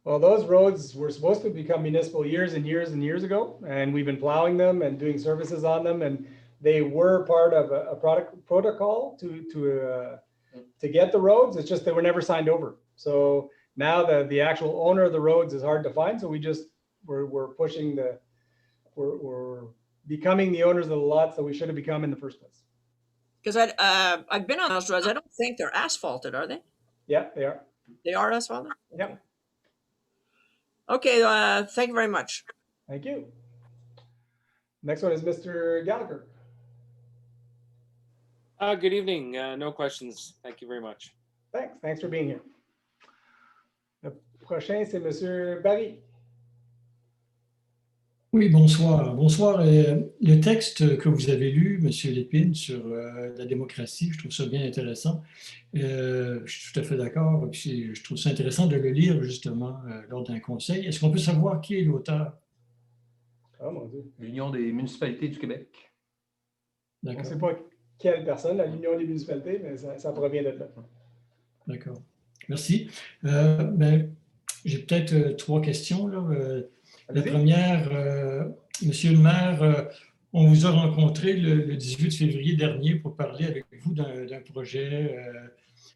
Well, those roads were supposed to become municipal years and years and years ago, and we've been plowing them and doing services on them. And they were part of a protocol to get the roads. It's just they were never signed over. So now the actual owner of the roads is hard to find. So we're pushing we're becoming the owners of the lots that we should have become in the first place. Because I've been on those roads. I don't think they're asphalted, are they? Yeah, they are. They are asphalted? Yep. Okay, thank you very much. Thank you. Next one is Mr. Gallagher. Good evening. No questions. Thank you very much. Thanks for being here. Le prochain, c'est Monsieur Barry. Oui, bonsoir. Bonsoir. Le texte que vous avez lu, Monsieur Lépine, sur la démocratie, je trouve ça bien intéressant. Je suis tout à fait d'accord. Puis je trouve ça intéressant de le lire justement lors d'un conseil. Est-ce qu'on peut savoir qui est l'auteur? Oh mon Dieu. L'Union des municipalités du Québec. On ne D'accord. sait pas quelle personne, l'Union des municipalités, mais ça provient de là. D'accord. Merci. J'ai peut-être trois questions, là. La Allez-y. première, Monsieur le maire, on vous a rencontré le 18 février dernier pour parler avec vous d'un projet,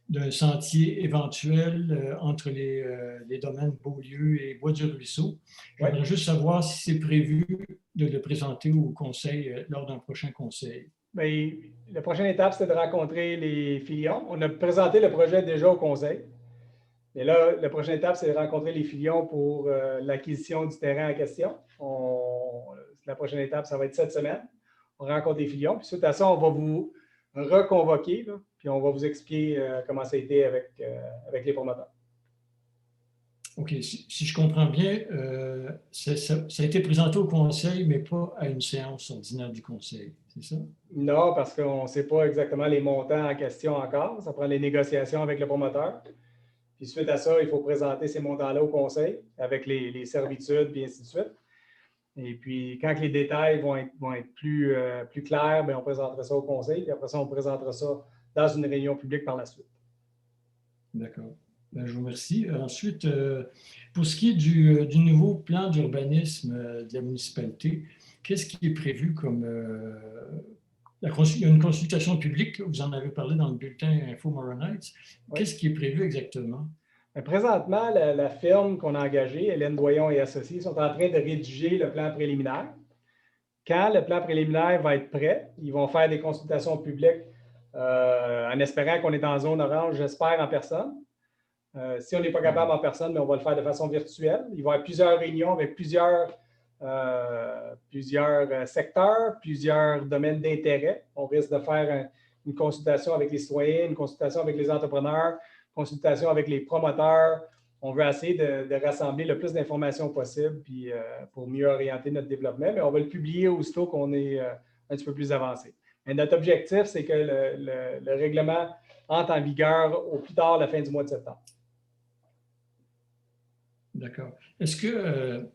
d'un sentier éventuel entre les domaines Beaulieu et Bois-du-Ruisseau. J'aimerais juste savoir si c'est prévu de le présenter au conseil lors d'un prochain conseil. Bien, la prochaine étape, c'est de rencontrer les filions. On a présenté le projet déjà au conseil. Et là, la prochaine étape, c'est de rencontrer les filions pour l'acquisition du terrain en question. La prochaine étape, ça va être cette semaine. On rencontre les filions. Puis suite à ça, on va vous reconvoquer, là, puis on va vous expliquer comment ça a été avec les promoteurs. OK. Si je comprends bien, ça a été présenté au conseil, mais pas à une séance ordinaire du conseil. C'est ça? Non, parce qu'on ne sait pas exactement les montants en question encore. Ça prend les négociations avec le promoteur. Puis suite à ça, il faut présenter ces montants-là au conseil avec les servitudes, puis ainsi de suite. Et puis, quand les détails vont être plus clairs, bien, on présentera ça au conseil. Puis après ça, on présentera ça dans une réunion publique par la suite. D'accord. Je vous remercie. Ensuite, pour ce qui est du nouveau plan d'urbanisme de la municipalité, qu'est-ce qui est prévu comme... il y a une consultation publique, vous en avez parlé dans le bulletin Info Maronites. Oui. Qu'est-ce qui est prévu exactement? Mais présentement, la firme qu'on a engagée, Hélène Doyon et Associés, sont en train de rédiger le plan préliminaire. Quand le plan préliminaire va être prêt, ils vont faire des consultations publiques en espérant qu'on est en zone orange, j'espère, en personne. Si on n'est pas capable en personne, mais on va le faire de façon virtuelle. Il va y avoir plusieurs réunions avec plusieurs secteurs, plusieurs domaines d'intérêt. On risque de faire une consultation avec les citoyens, une consultation avec les entrepreneurs, une consultation avec les promoteurs. On veut essayer de rassembler le plus d'informations possible puis, pour mieux orienter notre développement, mais on va le publier aussitôt qu'on est un petit peu plus avancé. Mais notre objectif, c'est que le règlement entre en vigueur au plus tard la fin du mois de septembre. D'accord. Est-ce que,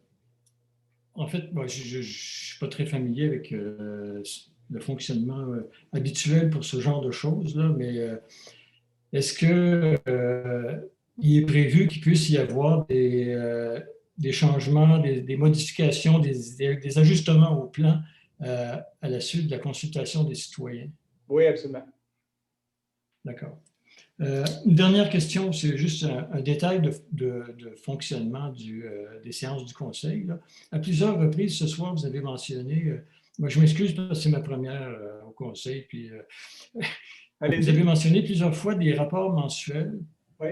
en fait, moi, je ne suis pas très familier avec le fonctionnement habituel pour ce genre de choses-là, mais est-ce qu'il est prévu qu'il puisse y avoir des changements, des modifications, des ajustements au plan à la suite de la consultation des citoyens? Oui, absolument. D'accord. Une dernière question, c'est juste un détail de fonctionnement des séances du conseil, là. À plusieurs reprises ce soir, vous avez mentionné, moi je m'excuse parce que c'est ma première au conseil, puis vous avez mentionné plusieurs fois des rapports mensuels. Oui.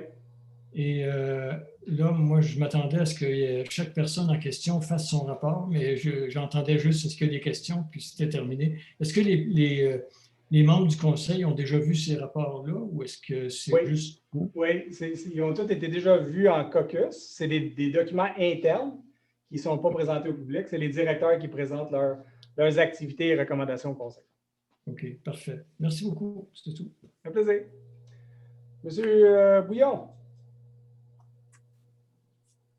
Et là, moi, je m'attendais à ce que chaque personne en question fasse son rapport, mais j'entendais juste est-ce qu'il y a des questions, puis c'était terminé. Est-ce que les membres du conseil ont déjà vu ces rapports-là ou est-ce que c'est juste... Oui, ils ont tous été déjà vus en caucus. C'est des documents internes qui ne sont pas présentés au public. C'est les directeurs qui présentent leurs activités et recommandations au conseil. OK, parfait. Merci beaucoup. C'est tout. Un plaisir. Monsieur Bouillon.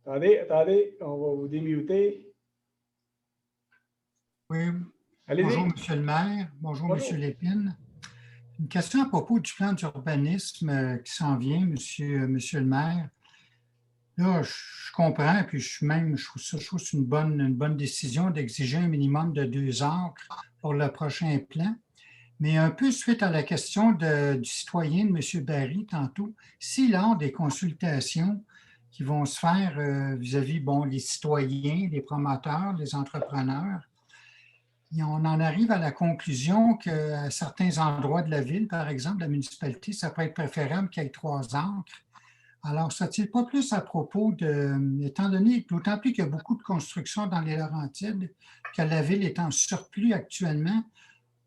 Attendez, on va vous démuter. Oui. Allez-y. Bonjour, Monsieur le maire. Bonjour, Monsieur Lépine. Une question à propos du plan d'urbanisme qui s'en vient, Monsieur le maire. Là, je comprends, puis je trouve que c'est une bonne décision d'exiger un minimum de 2 acres pour le prochain plan. Mais un peu suite à la question du citoyen de M. Barry tantôt, si lors des consultations qui vont se faire vis-à-vis les citoyens, les promoteurs, les entrepreneurs, et on en arrive à la conclusion qu'à certains endroits de la ville, par exemple, la municipalité, ça peut être préférable qu'il y ait 3 acres. Alors, serait-il pas plus à propos étant donné, d'autant plus qu'il y a beaucoup de constructions dans les Laurentides, que la ville est en surplus actuellement,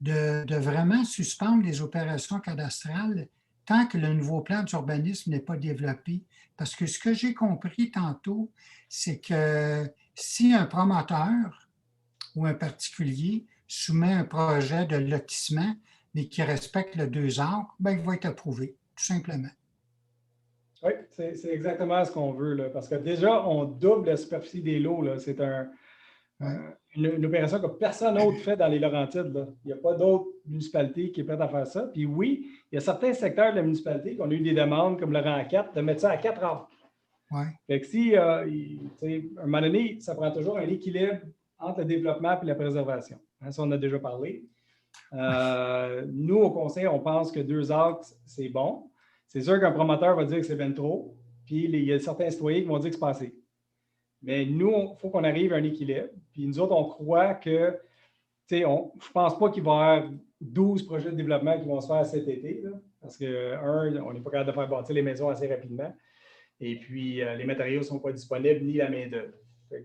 de vraiment suspendre les opérations cadastrales tant que le nouveau plan d'urbanisme n'est pas développé. Parce que ce que j'ai compris tantôt, c'est que si un promoteur ou un particulier soumet un projet de lotissement, mais qui respecte le 2 acres, il va être approuvé, tout simplement. Oui, c'est exactement ce qu'on veut, là, parce que déjà, on double la superficie des lots. C'est une opération que personne d'autre fait dans les Laurentides. Là. Il n'y a pas d'autre municipalité qui est prête à faire ça. Puis oui, il y a certains secteurs de la municipalité qui ont eu des demandes, comme le rang 4, de mettre ça à 4 acres. Ouais. Fait que si, à un moment donné, ça prend toujours un équilibre entre le développement et la préservation. Ça, on a déjà parlé. Nous, au conseil, on pense que 2 acres, c'est bon. C'est sûr qu'un promoteur va dire que c'est bien trop, puis il y a certains citoyens qui vont dire que c'est pas assez. Mais nous, il faut qu'on arrive à un équilibre. Puis nous autres, on croit que, je ne pense pas qu'il va y avoir 12 projets de développement qui vont se faire cet été, là, parce que, on n'est pas capable de faire bâtir les maisons assez rapidement. Et puis, les matériaux ne sont pas disponibles, ni la main-d'œuvre.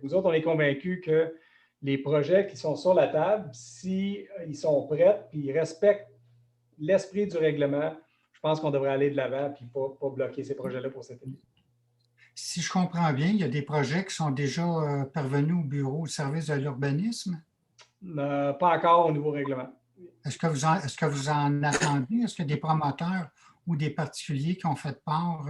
Nous autres, on est convaincus que les projets qui sont sur la table, s'ils sont prêts, puis ils respectent l'esprit du règlement, je pense qu'on devrait aller de l'avant et pas bloquer ces projets-là pour cette année. Si je comprends bien, il y a des projets qui sont déjà parvenus au bureau au service de l'urbanisme? Pas encore au nouveau règlement. Est-ce que vous en attendez? Est-ce qu'il y a des promoteurs ou des particuliers qui ont fait part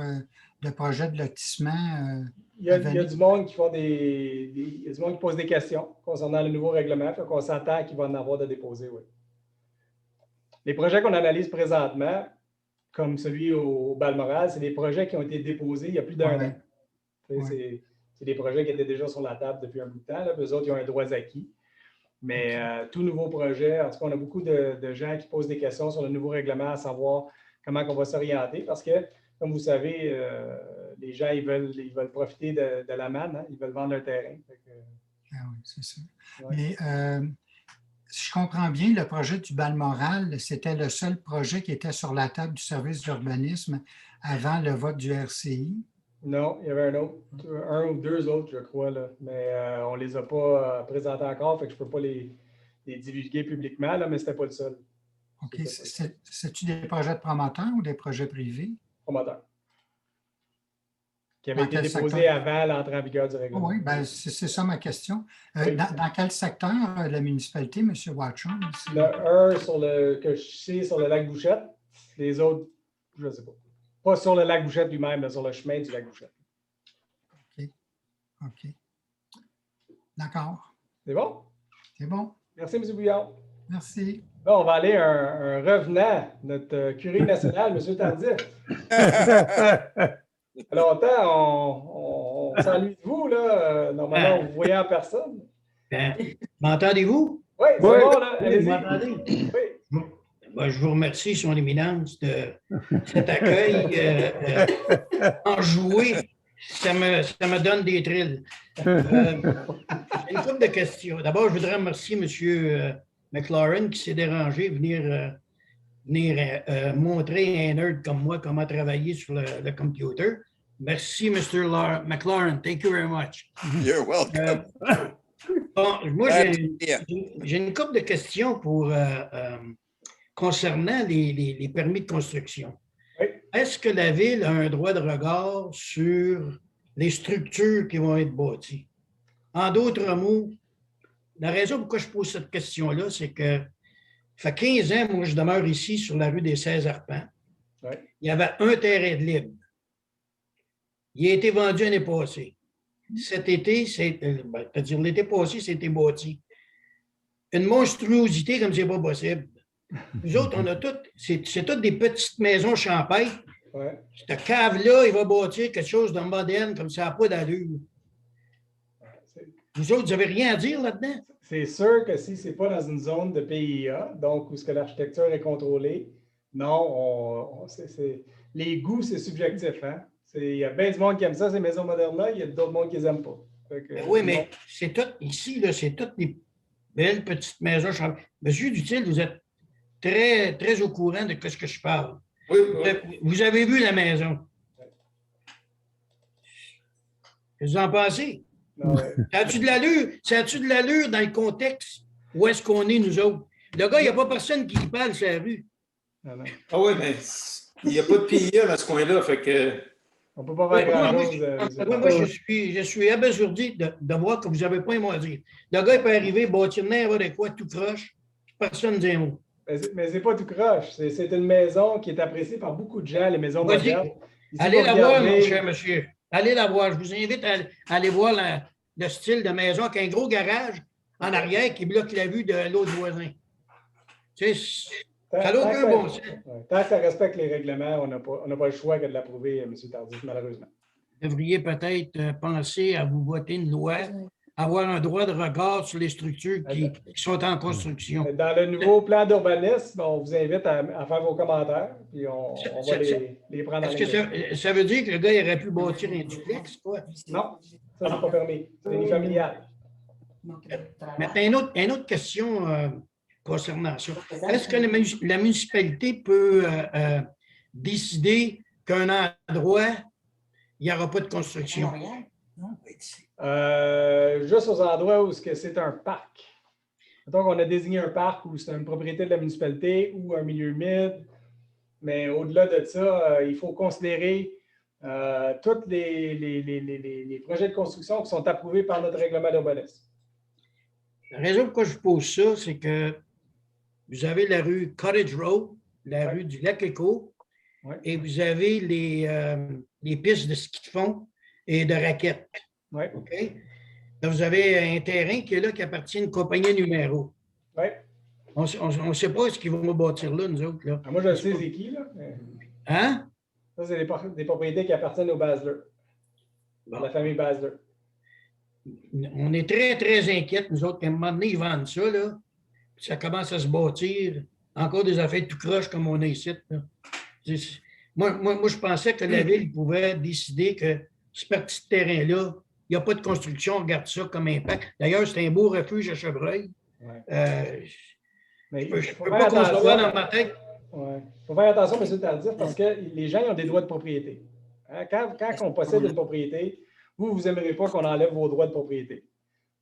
de projets de lotissement? Il y a du monde qui font il y a du monde qui pose des questions concernant le nouveau règlement. On s'attend qu'il va en avoir de déposer, oui. Les projets qu'on analyse présentement, comme celui au Balmoral, c'est des projets qui ont été déposés il y a plus d'1 an. C'est des projets qui étaient déjà sur la table depuis un bout de temps. Là. Eux autres, ils ont un droit acquis. Mais tout nouveau projet, en tout cas, on a beaucoup de gens qui posent des questions sur le nouveau règlement, à savoir comment on va s'orienter. Parce que, comme vous savez, les gens, ils veulent profiter de la manne, hein? Ils veulent vendre leur terrain. Ah oui, c'est ça. Ouais. Mais si je comprends bien, le projet du Balmoral, c'était le seul projet qui était sur la table du service d'urbanisme avant le vote du RCI. Non, il y avait un ou 2 autres, je crois, là. Mais on ne les a pas présentés encore, fait que je ne peux pas les divulguer publiquement, là, mais ce n'était pas le seul. OK. C'est-tu des projets de promoteurs ou des projets privés? Promoteurs. Qui avaient été déposés avant l'entrée en vigueur du règlement. Oui, ben, c'est ça ma question. Oui. Dans quel secteur de la municipalité, M. Watson? Le un que je sais sur le lac Bouchette, les autres, je ne sais pas. Pas sur le lac Bouchette lui-même, mais sur le chemin du lac Bouchette. OK. D'accord. C'est bon? C'est bon. Merci, M. Bouillard. Merci. Bon, on va aller un revenant, notre curé national, M. Tardif. Longtemps, on s'ennuie de vous, là. Normalement, on vous voyait en personne. M'entendez-vous? Oui, c'est bon, là. Oui, vous m'entendez? Oui. Ben, je vous remercie, son éminence, de cet accueil enjoué. Ça me donne des trilles. Une couple de questions. D'abord, je voudrais remercier M. McLaurin qui s'est dérangé venir montrer à un nerd comme moi comment travailler sur le computer. Merci, Mr. McLaurin. Thank you very much. You're welcome. Bon, moi, j'ai une couple de questions concernant les permis de construction. Oui. Est-ce que la Ville a un droit de regard sur les structures qui vont être bâties? En d'autres mots, la raison pourquoi je pose cette question-là, c'est que ça fait 15 ans, moi, je demeure ici sur la rue des 16 Arpents. Oui. Il y avait un terrain de libre. Il a été vendu l'année passée. Cet été, c'est-à-dire l'été passé, c'était bâti. Une monstruosité comme c'est pas possible. Nous autres, on a toutes, c'est toutes des petites maisons champêtres. Ouais. Cette cave-là, il va bâtir quelque chose de moderne comme ça n'a pas d'allure. Vous autres, vous n'avez rien à dire là-dedans? C'est sûr que si ce n'est pas dans une zone de PIA, donc où ce que l'architecture est contrôlée, non, les goûts, c'est subjectif. Hein? Il y a bien du monde qui aime ça, ces maisons modernes-là, il y a d'autres mondes qui les aiment pas. Oui, mais c'est tout, ici, là, c'est toutes des belles petites maisons. Monsieur Dutil, vous êtes très, très au courant de ce que je parle. Oui, Vous avez vu la maison. Qu'est-ce que vous en pensez? Ça a-tu de l'allure? Ça a-tu de l'allure dans le contexte où est-ce qu'on est, nous autres? Le gars, il n'y a pas personne qui parle sur la rue. Ah oui, mais il n'y a pas de PIA dans ce coin-là, fait que... On ne peut pas faire grand-chose. Moi, je suis abasourdi de voir que vous n'avez pas un mot à dire. Le gars, il peut arriver, bâtir n'importe quoi, tout croche, personne ne dit un mot. Mais ce n'est pas tout croche. C'est une maison qui est appréciée par beaucoup de gens, les maisons modernes. Allez la voir, mon cher monsieur. Allez la voir. Je vous invite à aller voir le style de maison avec un gros garage en arrière qui bloque la vue de l'autre voisin. Tu sais, ça n'a aucun bon sens. Tant que ça respecte les règlements, on n'a pas le choix que de l'approuver, M. Tardif, malheureusement. Vous devriez peut-être penser à vous voter une loi, avoir un droit de regard sur les structures qui sont en construction. Dans le nouveau plan d'urbanisme, on vous invite à faire vos commentaires, puis on va les prendre en ligne. Est-ce que ça veut dire que le gars il aurait pu bâtir un duplex, quoi? Non, ça, c'est pas permis. C'est unifamilial. Maintenant, une autre question concernant ça. Est-ce que la municipalité peut décider qu'un endroit, il n'y aura pas de construction? Juste aux endroits où c'est un parc. Donc, on a désigné un parc où c'est une propriété de la municipalité ou un milieu humide. Mais au-delà de ça, il faut considérer tous les projets de construction qui sont approuvés par notre règlement d'urbanisme. La raison pourquoi je vous pose ça, c'est que vous avez la rue Cottage Road, la rue du Lac Éco, et vous avez les pistes de ski de fond et de raquettes. OK? Là, vous avez un terrain qui est là, qui appartient à une compagnie numéro. On ne sait pas ce qu'ils vont bâtir là, nous autres. Là. Moi, je sais c'est qui, là. Hein? Ça, c'est des propriétés qui appartiennent au Basler, à la famille Basler. On est très, très inquiets, nous autres, qu'à un moment donné, ils vendent ça, là, puis ça commence à se bâtir. Encore des affaires tout croche comme on a ici. Là. Moi, je pensais que la ville pouvait décider que ce petit terrain-là, il n'y a pas de construction, on regarde ça comme impact. D'ailleurs, c'est un beau refuge à Chevreuil. Mais je ne peux pas concevoir dans ma tête. Il faut faire attention, M. Tardif, parce que les gens ont des droits de propriété. Hein? Quand on possède une propriété, vous n'aimerez pas qu'on enlève vos droits de propriété.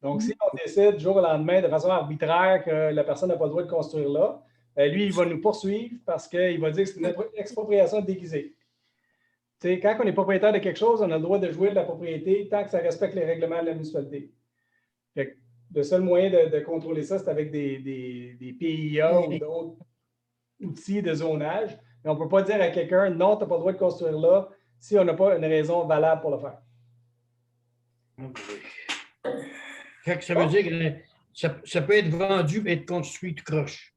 Donc, si on décide du jour au lendemain, de façon arbitraire, que la personne n'a pas le droit de construire là, lui, il va nous poursuivre parce qu'il va dire que c'est une expropriation déguisée. T'sais, quand on est propriétaire de quelque chose, on a le droit de jouir de la propriété tant que ça respecte les règlements de la municipalité. Le seul moyen de contrôler ça, c'est avec des PIA ou d'autres outils de zonage. Mais on ne peut pas dire à quelqu'un, non, tu n'as pas le droit de construire là si on n'a pas une raison valable pour le faire. Ça veut dire que ça peut être vendu et être construit tout croche.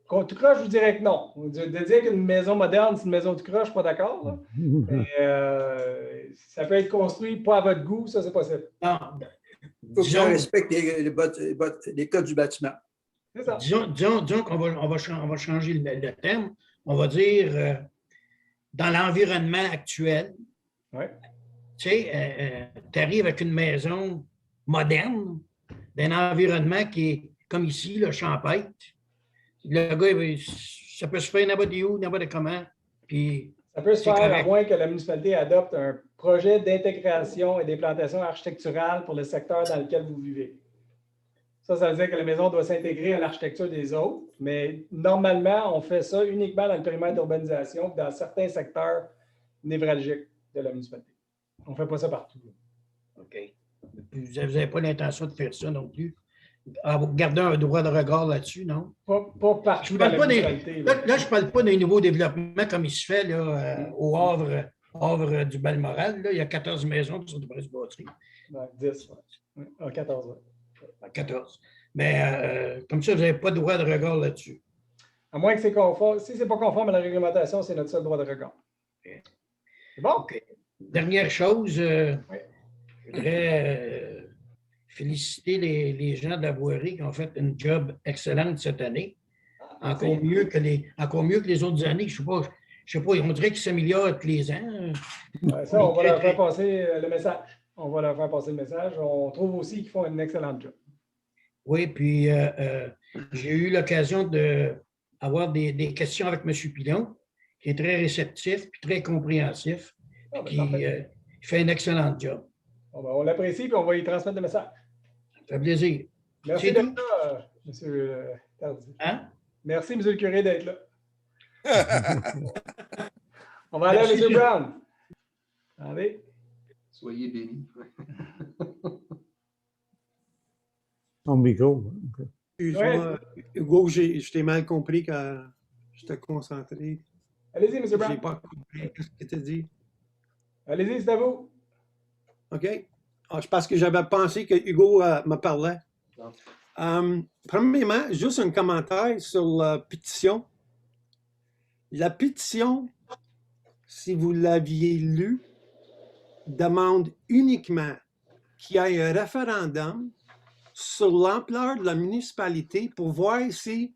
Tout croche, je vous dirais que non. De dire qu'une maison moderne, c'est une maison tout croche, je ne suis pas d'accord. Mais ça peut être construit pas à votre goût, ça, c'est possible. Il faut que ça respecte les codes du bâtiment. C'est ça. Disons qu'on va changer le terme. On va dire dans l'environnement actuel. Tu sais, tu arrives avec une maison moderne, d'un environnement qui est comme ici, le champêtre. Le gars, ça peut se faire n'importe où, n'importe comment. Puis, ça peut se faire à moins que la municipalité adopte un projet d'intégration et d'implantation architecturale pour le secteur dans lequel vous vivez. Ça veut dire que la maison doit s'intégrer à l'architecture des autres, mais normalement, on fait ça uniquement dans le périmètre d'urbanisation, dans certains secteurs névralgiques de la municipalité. On ne fait pas ça partout. OK. Vous n'avez pas l'intention de faire ça non plus? Garder un droit de regard là-dessus, non? Pas partout dans la municipalité. Là, je ne parle pas d'un nouveau développement comme il se fait là, au Havre du Balmoral. Là, il y a 14 maisons qui sont de presse bâties. 10. 14. 14. Mais comme ça, vous n'avez pas de droit de regard là-dessus. À moins que c'est conforme. Si ce n'est pas conforme à la réglementation, c'est notre seul droit de regard. Okay. C'est bon? Okay. Dernière chose, je voudrais féliciter les gens de la voirie qui ont fait une job excellente cette année. Encore merci. mieux que les autres années. Je sais pas, on dirait qu'ils s'améliorent tous les ans. Ça, on va leur faire passer le message. On va leur faire passer le message. On trouve aussi qu'ils font une excellente job. Oui, puis j'ai eu l'occasion d'avoir des questions avec M. Pilon, qui est très réceptif puis très compréhensif. Ah, ben, Puis, parfait. il fait un excellent job. Bon, ben, on l'apprécie et on va lui transmettre le message. Ça fait plaisir. Merci C'est d'être tout. là, M. Tardy. Hein? Merci, M. le curé, d'être là. On va aller à Merci, M. Phil. Brown. Attendez. Soyez bénis. Ton micro. Excuse-moi, Hugo, je t'ai mal compris quand je t'ai concentré. Allez-y, M. Je Brown. n'ai pas compris ce que tu as dit. Allez-y, c'est à vous. OK? Ah, je pense que j'avais pensé que Hugo me parlait. Premièrement, juste un commentaire sur la pétition. La pétition, si vous l'aviez lu, demande uniquement qu'il y ait un référendum sur l'ampleur de la municipalité pour voir si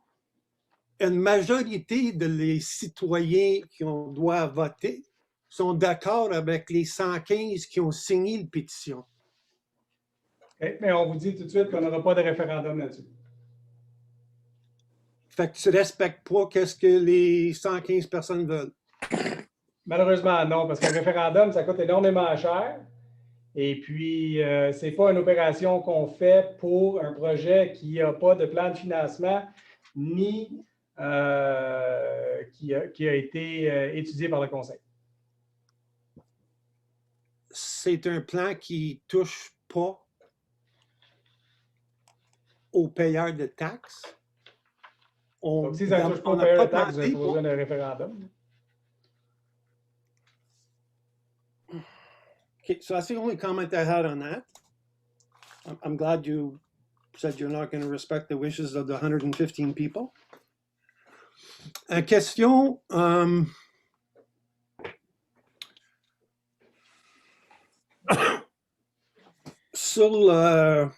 une majorité des citoyens qui doivent voter sont d'accord avec les 115 qui ont signé la pétition. Okay, mais on vous dit tout de suite qu'on n'aura pas de référendum là-dessus. Fait que tu ne respectes pas ce que les 115 personnes veulent. Malheureusement, non, parce qu'un référendum, ça coûte énormément cher. Et puis, ce n'est pas une opération qu'on fait pour un projet qui n'a pas de plan de financement ni qui a été étudié par le Conseil. C'est un plan qui ne touche pas aux payeurs de taxes. Donc, si ça ne touche pas aux payeurs de taxes, vous avez besoin d'un référendum. Okay, so that's the only comment I had on that. I'm glad you said you're not going to respect the wishes of the 115 people. Question. Sur le,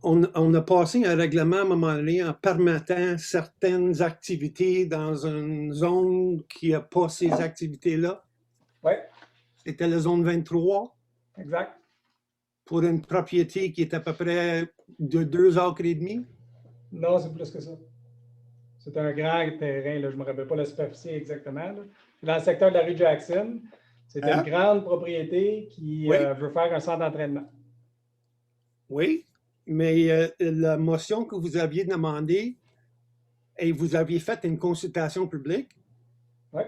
on a passé un règlement à un moment donné en permettant certaines activités dans une zone qui n'a pas ces activités-là. Oui. C'était la zone 23. Exact. Pour une propriété qui est à peu près de 2 acres et demi? Non, c'est plus que ça. C'est un grand terrain, là. Je ne me rappelle pas la superficie exactement. Là. Dans le secteur de la rue Jackson, c'est une grande propriété qui veut faire un centre d'entraînement. Oui, mais la motion que vous aviez demandée, et vous aviez fait une consultation publique. Oui.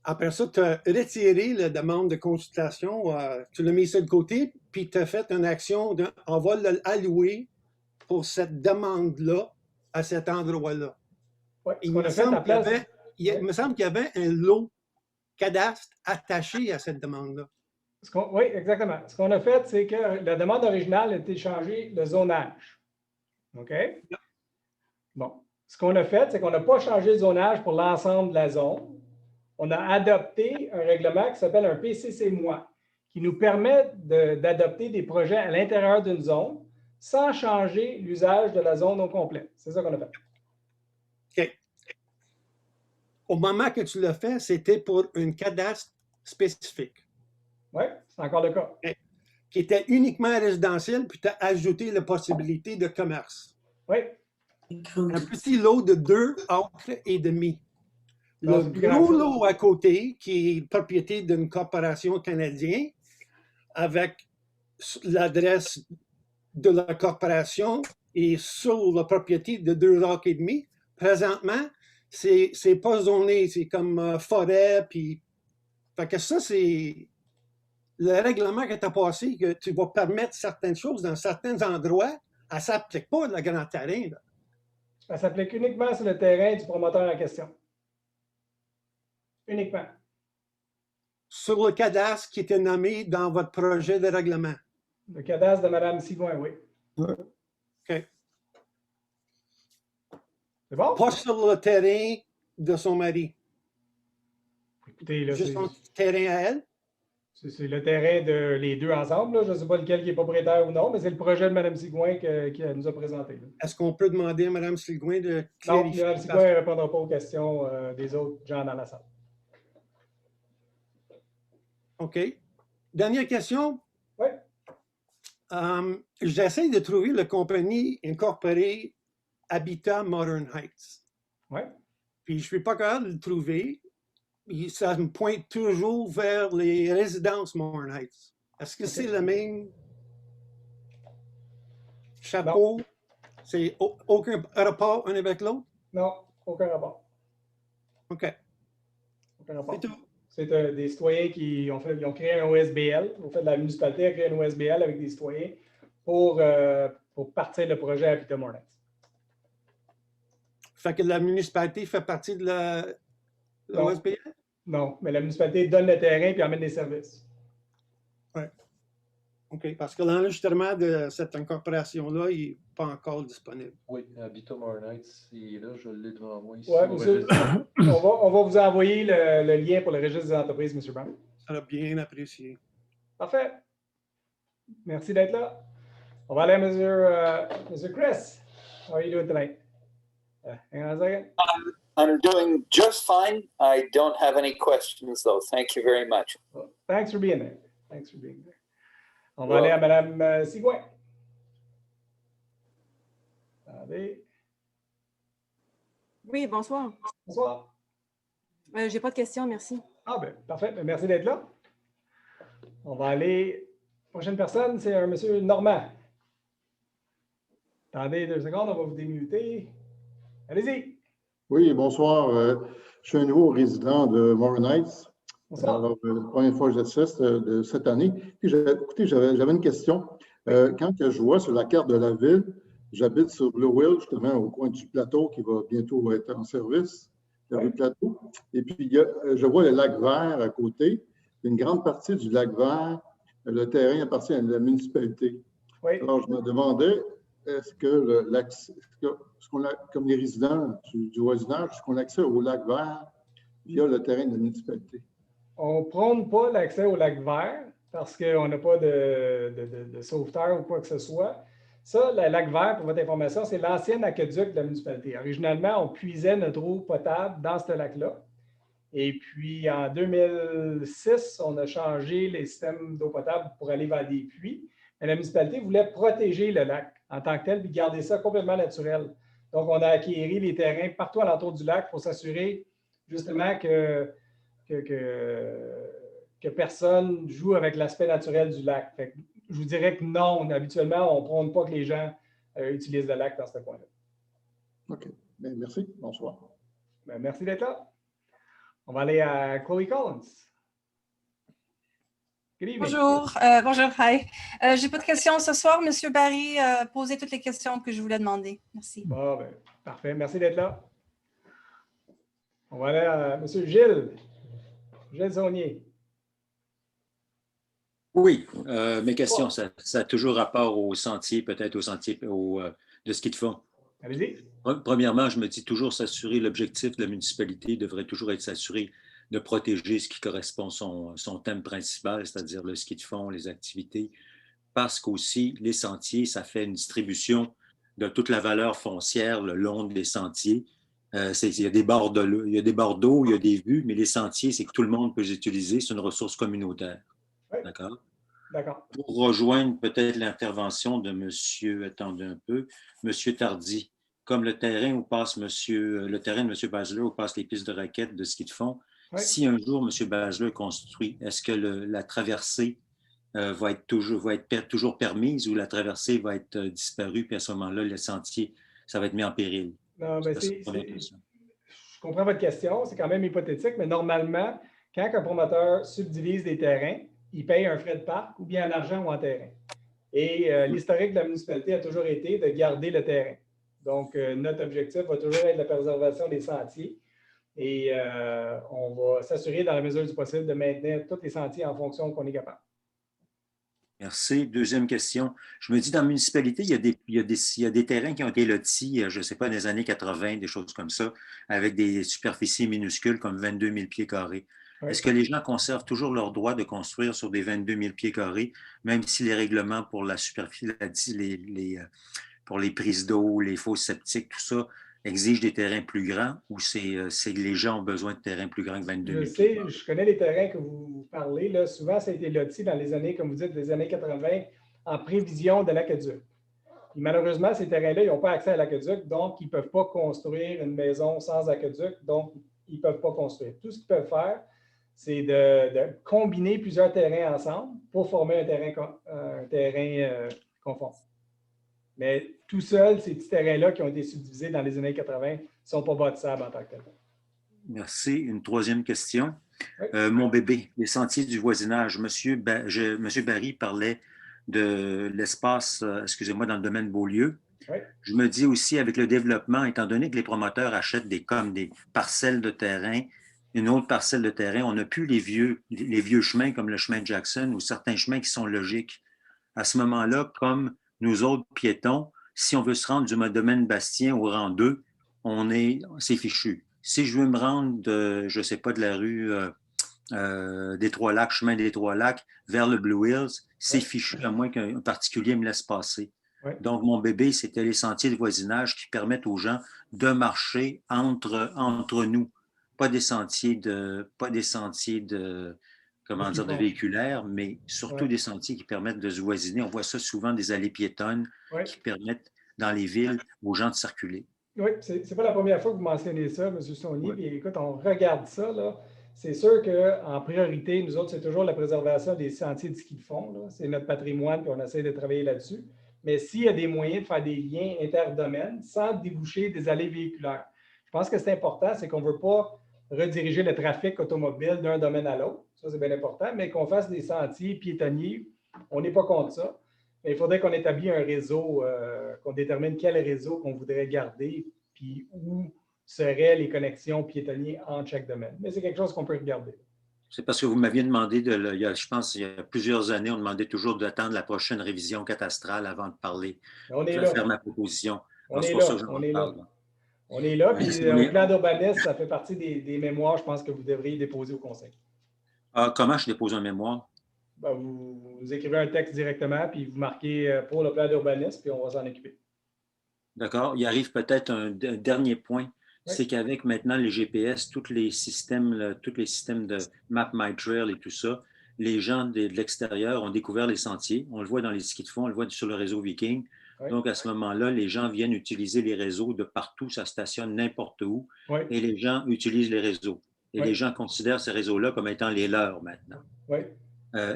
Après ça, tu as retiré la demande de consultation, tu l'as mis sur le côté, puis tu as fait une action de on va l'allouer pour cette demande-là à cet endroit-là. Oui, il me semble qu'il y avait un lot cadastre attaché à cette demande-là. Oui, exactement. Ce qu'on a fait, c'est que la demande originale a été changée de zonage. OK? Bon. Ce qu'on a fait, c'est qu'on n'a pas changé de zonage pour l'ensemble de la zone. On a adopté un règlement qui s'appelle un PCC-MOI, qui nous permet d'adopter des projets à l'intérieur d'une zone sans changer l'usage de la zone au complet. C'est ça qu'on a fait. OK. Au moment que tu l'as fait, c'était pour un cadastre spécifique. Oui, c'est encore le cas. Okay. Qui était uniquement résidentiel, puis tu as ajouté la possibilité de commerce. Oui. Un petit lot de 2 acres et demi. Le gros lot à côté, qui est propriété d'une corporation canadienne, avec l'adresse de la corporation et sur la propriété de 2 acres et demi, présentement, c'est pas zoné, c'est comme forêt, puis... Fait que ça, c'est le règlement que tu as passé, que tu vas permettre certaines choses dans certains endroits, elle ne s'applique pas le grand terrain. Là. Elle s'applique uniquement sur le terrain du promoteur en question. Uniquement. Sur le cadastre qui était nommé dans votre projet de règlement. Le cadastre de Mme Sigouin, oui. OK. C'est bon? Pas sur le terrain de son mari. Écoutez, là, juste son terrain à elle? C'est le terrain de les deux ensemble. Là. Je ne sais pas lequel qui est propriétaire ou non, mais c'est le projet de Mme Sigouin qui nous a présenté. Là. Est-ce qu'on peut demander à Mme Sigouin de Non, clarifier? Mme Sigouin ne répondra pas aux questions des autres gens dans la salle. OK. Dernière question. Oui. J'essaie de trouver la compagnie incorporée Habitat Modern Heights. Oui. Puis je ne suis pas capable de le trouver. Et ça me pointe toujours vers les résidences Modern Heights. Est-ce que c'est le même chapeau? C'est aucun rapport un avec l'autre? Non, aucun rapport. OK. Aucun rapport. C'est tout. C'est des citoyens qui ont créé un OSBL. Au fait, la municipalité a créé un OSBL avec des citoyens pour partir le projet Habitat Modern Heights. Fait que la municipalité fait partie de la OSBL? Non, mais la municipalité donne le terrain et emmène des services. Oui. OK, parce que l'enregistrement de cette incorporation-là, il n'est pas encore disponible. Oui, Habitat Modern Heights, il est là, je l'ai devant moi ici. Oui, monsieur, on va vous envoyer le lien pour le registre des entreprises, M. Brown. Ça sera bien apprécié. Parfait. Merci d'être là. On va aller à Monsieur Chris. How are you doing tonight? Hang on a second. I'm doing just fine. I don't have any questions, though. Thank you very much. Well, thanks for being there. Thanks for being there. On va aller à Mme Sigouin. Attendez. Oui, bonsoir. Bonsoir. J'ai pas de questions, merci. Ah, ben, parfait. Ben, merci d'être là. On va aller. Prochaine personne, c'est un monsieur Normand. Attendez 2 secondes, on va vous démuter. Allez-y. Oui, bonsoir. Je suis un nouveau résident de Modern Heights. Bonsoir. Alors, la première fois que j'assiste de cette année. Puis, écoutez, j'avais une question. Quand je vois sur la carte de la ville, j'habite sur Blue Hill, justement, au coin du plateau qui va bientôt être en service, la rue Plateau. Et puis, je vois le lac vert à côté. Une grande partie du lac vert, le terrain appartient à la municipalité. Oui. Alors, je me demandais, est-ce que comme les résidents du voisinage, est-ce qu'on a accès au lac vert via le terrain de la municipalité? On ne prône pas l'accès au lac vert parce qu'on n'a pas de sauveteur ou quoi que ce soit. Ça, le lac vert, pour votre information, c'est l'ancien aqueduc de la municipalité. Originalement, on puisait notre eau potable dans ce lac-là. Et puis, en 2006, on a changé les systèmes d'eau potable pour aller vers des puits. Mais la municipalité voulait protéger le lac en tant que tel puis garder ça complètement naturel. Donc, on a acquéri les terrains partout alentour du lac pour s'assurer justement que personne joue avec l'aspect naturel du lac. Fait que je vous dirais que non, habituellement, on ne prône pas que les gens utilisent le lac dans ce coin-là. OK. Bien, merci. Bonsoir. Bien, merci d'être là. On va aller à Chloe Collins. Good evening. Bonjour, bonjour, hi. J'ai pas de questions ce soir. Monsieur Barry a posé toutes les questions que je voulais demander. Merci. Bon, ben, parfait. Merci d'être là. On va aller à Monsieur Gilles Saunier. Oui, mes questions, ça a toujours rapport au sentier, peut-être au sentier de ski de fond. Allez-y. Premièrement, je me dis toujours s'assurer, l'objectif de la municipalité devrait toujours être s'assurer de protéger ce qui correspond à son thème principal, c'est-à-dire le ski de fond, les activités, parce qu'aussi, les sentiers, ça fait une distribution de toute la valeur foncière le long des sentiers. Il y a des bords d'eau, il y a des vues, mais les sentiers, c'est que tout le monde peut les utiliser, c'est une ressource communautaire. Oui. D'accord? D'accord. Pour rejoindre peut-être l'intervention de monsieur, attendez un peu, monsieur Tardy, comme le terrain où passe le terrain de monsieur Basler, où passent les pistes de raquettes de ski de fond, oui. Si un jour monsieur Basler construit, est-ce que la traversée va être toujours permise ou la traversée va être disparue, puis à ce moment-là, le sentier, ça va être mis en péril? Non, mais je comprends votre question, c'est quand même hypothétique, mais normalement, quand un promoteur subdivise des terrains, il paye un frais de parc ou bien en argent ou en terrain. Et l'historique de la municipalité a toujours été de garder le terrain. Donc, notre objectif va toujours être la préservation des sentiers. Et on va s'assurer, dans la mesure du possible, de maintenir tous les sentiers en fonction qu'on est capable. Merci. Deuxième question. Je me dis, dans la municipalité, il y a des terrains qui ont été lotis, je ne sais pas, dans les années 80, des choses comme ça, avec des superficies minuscules comme 22 000 pieds carrés. Oui. Est-ce que les gens conservent toujours leur droit de construire sur des 22 000 pieds carrés, même si les règlements pour la superficie, pour les prises d'eau, les fosses septiques, tout ça, exigent des terrains plus grands ou c'est les gens ont besoin de terrains plus grands que 22 000 Je pieds sais, carrés? je connais les terrains que vous parlez. Là. Souvent, ça a été loti dans les années, comme vous dites, les années 80, en prévision de l'aqueduc. Puis malheureusement, ces terrains-là, ils n'ont pas accès à l'aqueduc, donc ils ne peuvent pas construire une maison sans aqueduc, donc ils ne peuvent pas construire. Tout ce qu'ils peuvent faire, c'est de combiner plusieurs terrains ensemble pour former un terrain conforme. Mais tout seul, ces petits terrains-là qui ont été subdivisés dans les années 80 ne sont pas bâtissables en tant que tels. Merci. Une troisième question. Oui. Mon bébé, les sentiers du voisinage. Monsieur Barry parlait de l'espace, excusez-moi, dans le domaine Beaulieu. Oui. Je me dis aussi, avec le développement, étant donné que les promoteurs achètent des parcelles de terrain, une autre parcelle de terrain, on n'a plus les vieux chemins comme le chemin de Jackson ou certains chemins qui sont logiques. À ce moment-là, comme nous autres piétons, si on veut se rendre du domaine Bastien au rang 2, c'est fichu. Si je veux me rendre je ne sais pas, de la rue des Trois-Lacs, chemin des Trois-Lacs, vers le Blue Hills, c'est fichu, à moins qu'un particulier me laisse passer. Oui. Donc, mon bébé, c'était les sentiers de voisinage qui permettent aux gens de marcher entre nous. Pas des sentiers de véhiculaires, mais surtout des sentiers qui permettent de se voisiner. On voit ça souvent, des allées piétonnes qui permettent dans les villes aux gens de circuler. Oui, c'est pas la première fois que vous mentionnez ça, M. Saunier. Puis écoute, on regarde ça, là. C'est sûr qu'en priorité, nous autres, c'est toujours la préservation des sentiers de ski de fond. C'est notre patrimoine, puis on essaie de travailler là-dessus. Mais s'il y a des moyens de faire des liens interdomaines sans déboucher des allées véhiculaires, je pense que c'est important, c'est qu'on ne veut pas rediriger le trafic automobile d'un domaine à l'autre. Ça, c'est bien important, mais qu'on fasse des sentiers piétonniers, on n'est pas contre ça. Mais il faudrait qu'on établisse un réseau, qu'on détermine quel réseau qu'on voudrait garder, puis où seraient les connexions piétonniers entre chaque domaine. Mais c'est quelque chose qu'on peut regarder. C'est parce que vous m'aviez demandé, je pense il y a plusieurs années, on demandait toujours d'attendre la prochaine révision catastrale avant de parler. On est de là. faire ma proposition. On c'est est pour là. ça que j'en parle. On est là, puis on est- le plan d'urbanisme, ça fait partie des mémoires, je pense, que vous devriez déposer au Conseil. Comment je dépose un mémoire? Ben, vous écrivez un texte directement, puis vous marquez pour le plan d'urbanisme, puis on va s'en occuper. D'accord. Il arrive peut-être un dernier point, c'est qu'avec maintenant les GPS, tous les systèmes de Map My Trail et tout ça, les gens de l'extérieur ont découvert les sentiers. On le voit dans les skis de fond, on le voit sur le réseau Viking. Oui. Donc, à ce moment-là, les gens viennent utiliser les réseaux de partout, ça stationne n'importe où, Oui. et les gens utilisent les réseaux. Et Oui. les gens considèrent ces réseaux-là comme étant les leurs maintenant. Oui.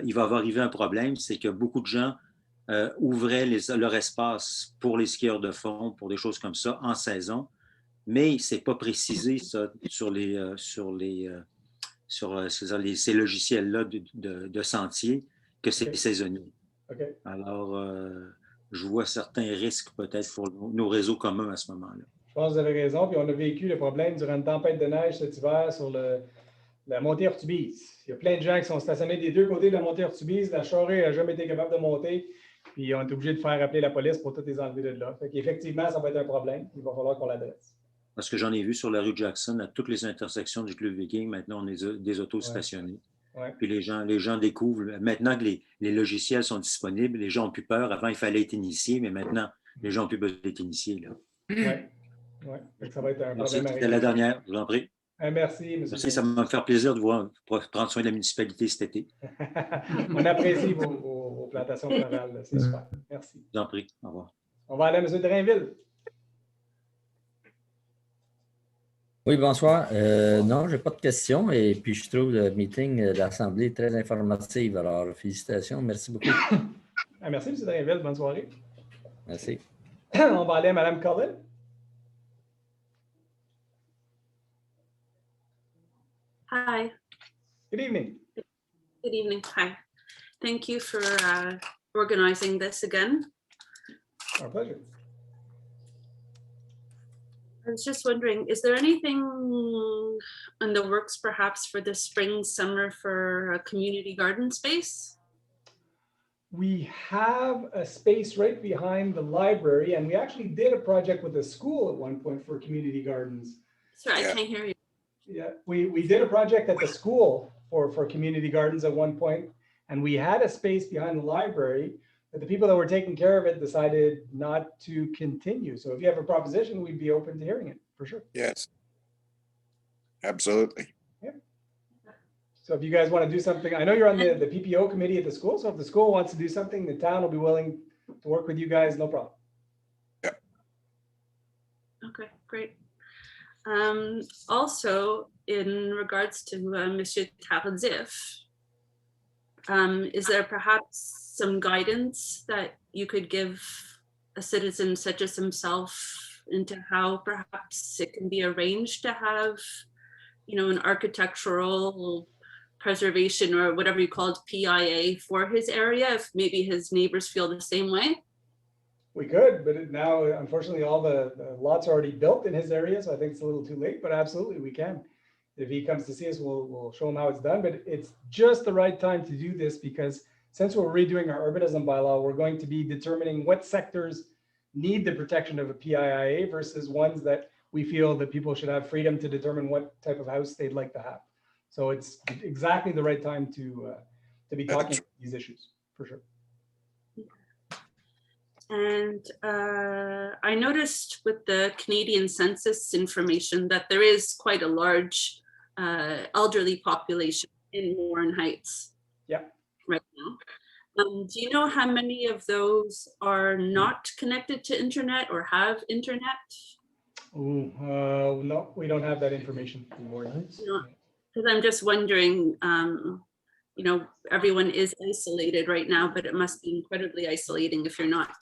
Il va arriver un problème, c'est que beaucoup de gens ouvraient leur espace pour les skieurs de fond, pour des choses comme ça, en saison, mais ce n'est pas précisé ça, sur ces logiciels-là de sentiers que c'est saisonnier. OK. Alors, je vois certains risques peut-être pour nos réseaux communs à ce moment-là. Je pense que vous avez raison, puis on a vécu le problème durant une tempête de neige cet hiver sur la montée Ortubise. Il y a plein de gens qui sont stationnés des deux côtés de la montée Ortubise. La charrue n'a jamais été capable de monter, puis on est obligé de faire appeler la police pour toutes les enlever de là. Fait qu'effectivement, ça va être un problème. Il va falloir qu'on l'adresse. Parce que j'en ai vu sur la rue Jackson, à toutes les intersections du Club Viking, maintenant, on a des autos stationnés. Ouais. Puis les gens découvrent. Maintenant que les logiciels sont disponibles, les gens n'ont plus peur. Avant, il fallait être initié, mais maintenant, les gens n'ont plus besoin d'être initiés. Oui. Ça va être un problème. C'était la dernière, je vous en prie. Merci, M. Merci, ça va me faire plaisir de prendre soin de la municipalité cet été. On apprécie vos plantations florales. C'est super. Merci. Je vous en prie. Au revoir. On va aller à M. Drainville. Oui, bonsoir. Non, je n'ai pas de questions et puis je trouve le meeting de l'Assemblée très informatif. Alors, félicitations. Merci beaucoup. Merci, M. Drainville. Bonne soirée. Merci. On va aller à Mme Collin. Hi. Good evening. Good evening. Hi. Thank you for organizing this again. Our pleasure. I was just wondering, is there anything in the works perhaps for the spring, summer for a community garden space? We have a space right behind the library, and we actually did a project with the school at one point for community gardens. Sorry, I can't hear you. Yeah, we did a project at the school for community gardens at one point. And we had a space behind the library, but the people that were taking care of it decided not to continue. So if you have a proposition, we'd be open to hearing it, for sure. Yes. Absolutely. So if you guys want to do something, I know you're on the PPO committee at the school. So if the school wants to do something, the town will be willing to work with you guys, no problem. Okay, great. Also, in regards to Monsieur Tardif, is there perhaps some guidance that you could give a citizen such as himself into how perhaps it can be arranged to have, you know, an architectural preservation or whatever you call it, PIA for his area, if maybe his neighbors feel the same way? We could, but now unfortunately all the lots are already built in his area, so I think it's a little too late, but absolutely we can. If he comes to see us, we'll show him how it's done, but it's just the right time to do this because since we're redoing our urbanism bylaw, we're going to be determining what sectors need the protection of a PIA versus ones that we feel that people should have freedom to determine what type of house they'd like to have. So it's exactly the right time to be talking about these issues, for sure. And I noticed with the Canadian census information that there is quite a large elderly population in Warren Heights. Yeah. Right now. Do you know how many of those are not connected to internet or have internet? Ooh, no, we don't have that information in Warren Heights. Because I'm just wondering, you know, everyone is isolated right now, but it must be incredibly isolating if you're not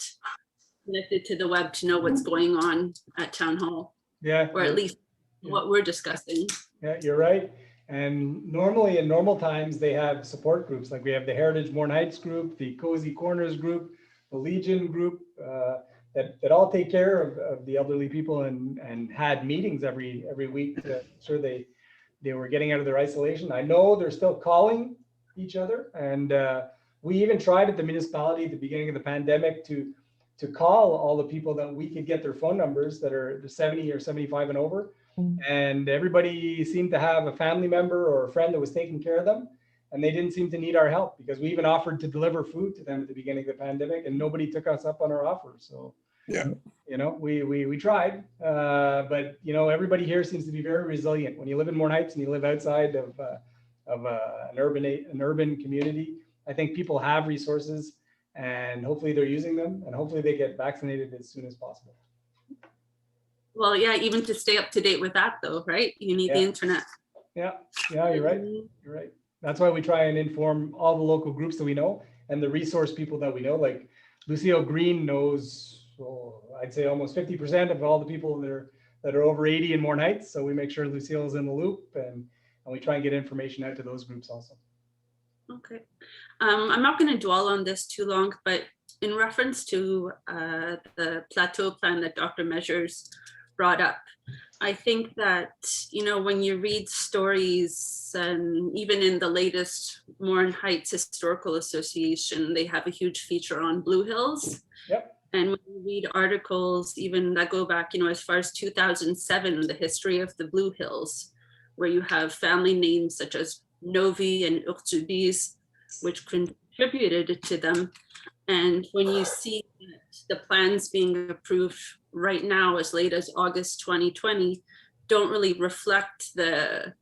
connected to the web to know what's going on at town hall. Yeah. Or at least what we're discussing. Yeah, you're right. And normally in normal times, they have support groups. Like we have the Heritage Warren Heights group, the Cozy Corners group, the Legion group, that all take care of the elderly people and had meetings every week to ensure they were getting out of their isolation. I know they're still calling each other. And we even tried at the municipality at the beginning of the pandemic to call all the people that we could get their phone numbers that are 70 or 75 and over. And everybody seemed to have a family member or a friend that was taking care of them. And they didn't seem to need our help because we even offered to deliver food to them at the beginning of the pandemic and nobody took us up on our offer. So, yeah, you know, we tried, but you know, everybody here seems to be very resilient. When you live in Warren Heights and you live outside of an urban community, I think people have resources and hopefully they're using them and hopefully they get vaccinated as soon as possible. Well, yeah, even to stay up to date with that though, right? You need the internet. Yeah, you're right. You're right. That's why we try and inform all the local groups that we know and the resource people that we know. Like Lucille Green knows, I'd say almost 50% of all the people that are over 80 in Warren Heights. So we make sure Lucille's in the loop and we try and get information out to those groups also. Okay. I'm not going to dwell on this too long, but in reference to the plateau plan that Dr. Measures brought up, I think that, you know, when you read stories and even in the latest Warren Heights Historical Association, they have a huge feature on Blue Hills. Yep. And when you read articles, even that go back, you know, as far as 2007, the history of the Blue Hills, where you have family names such as Novi and Urtubis, which contributed to them. And when you see the plans being approved right now, as late as August 2020, don't really reflect the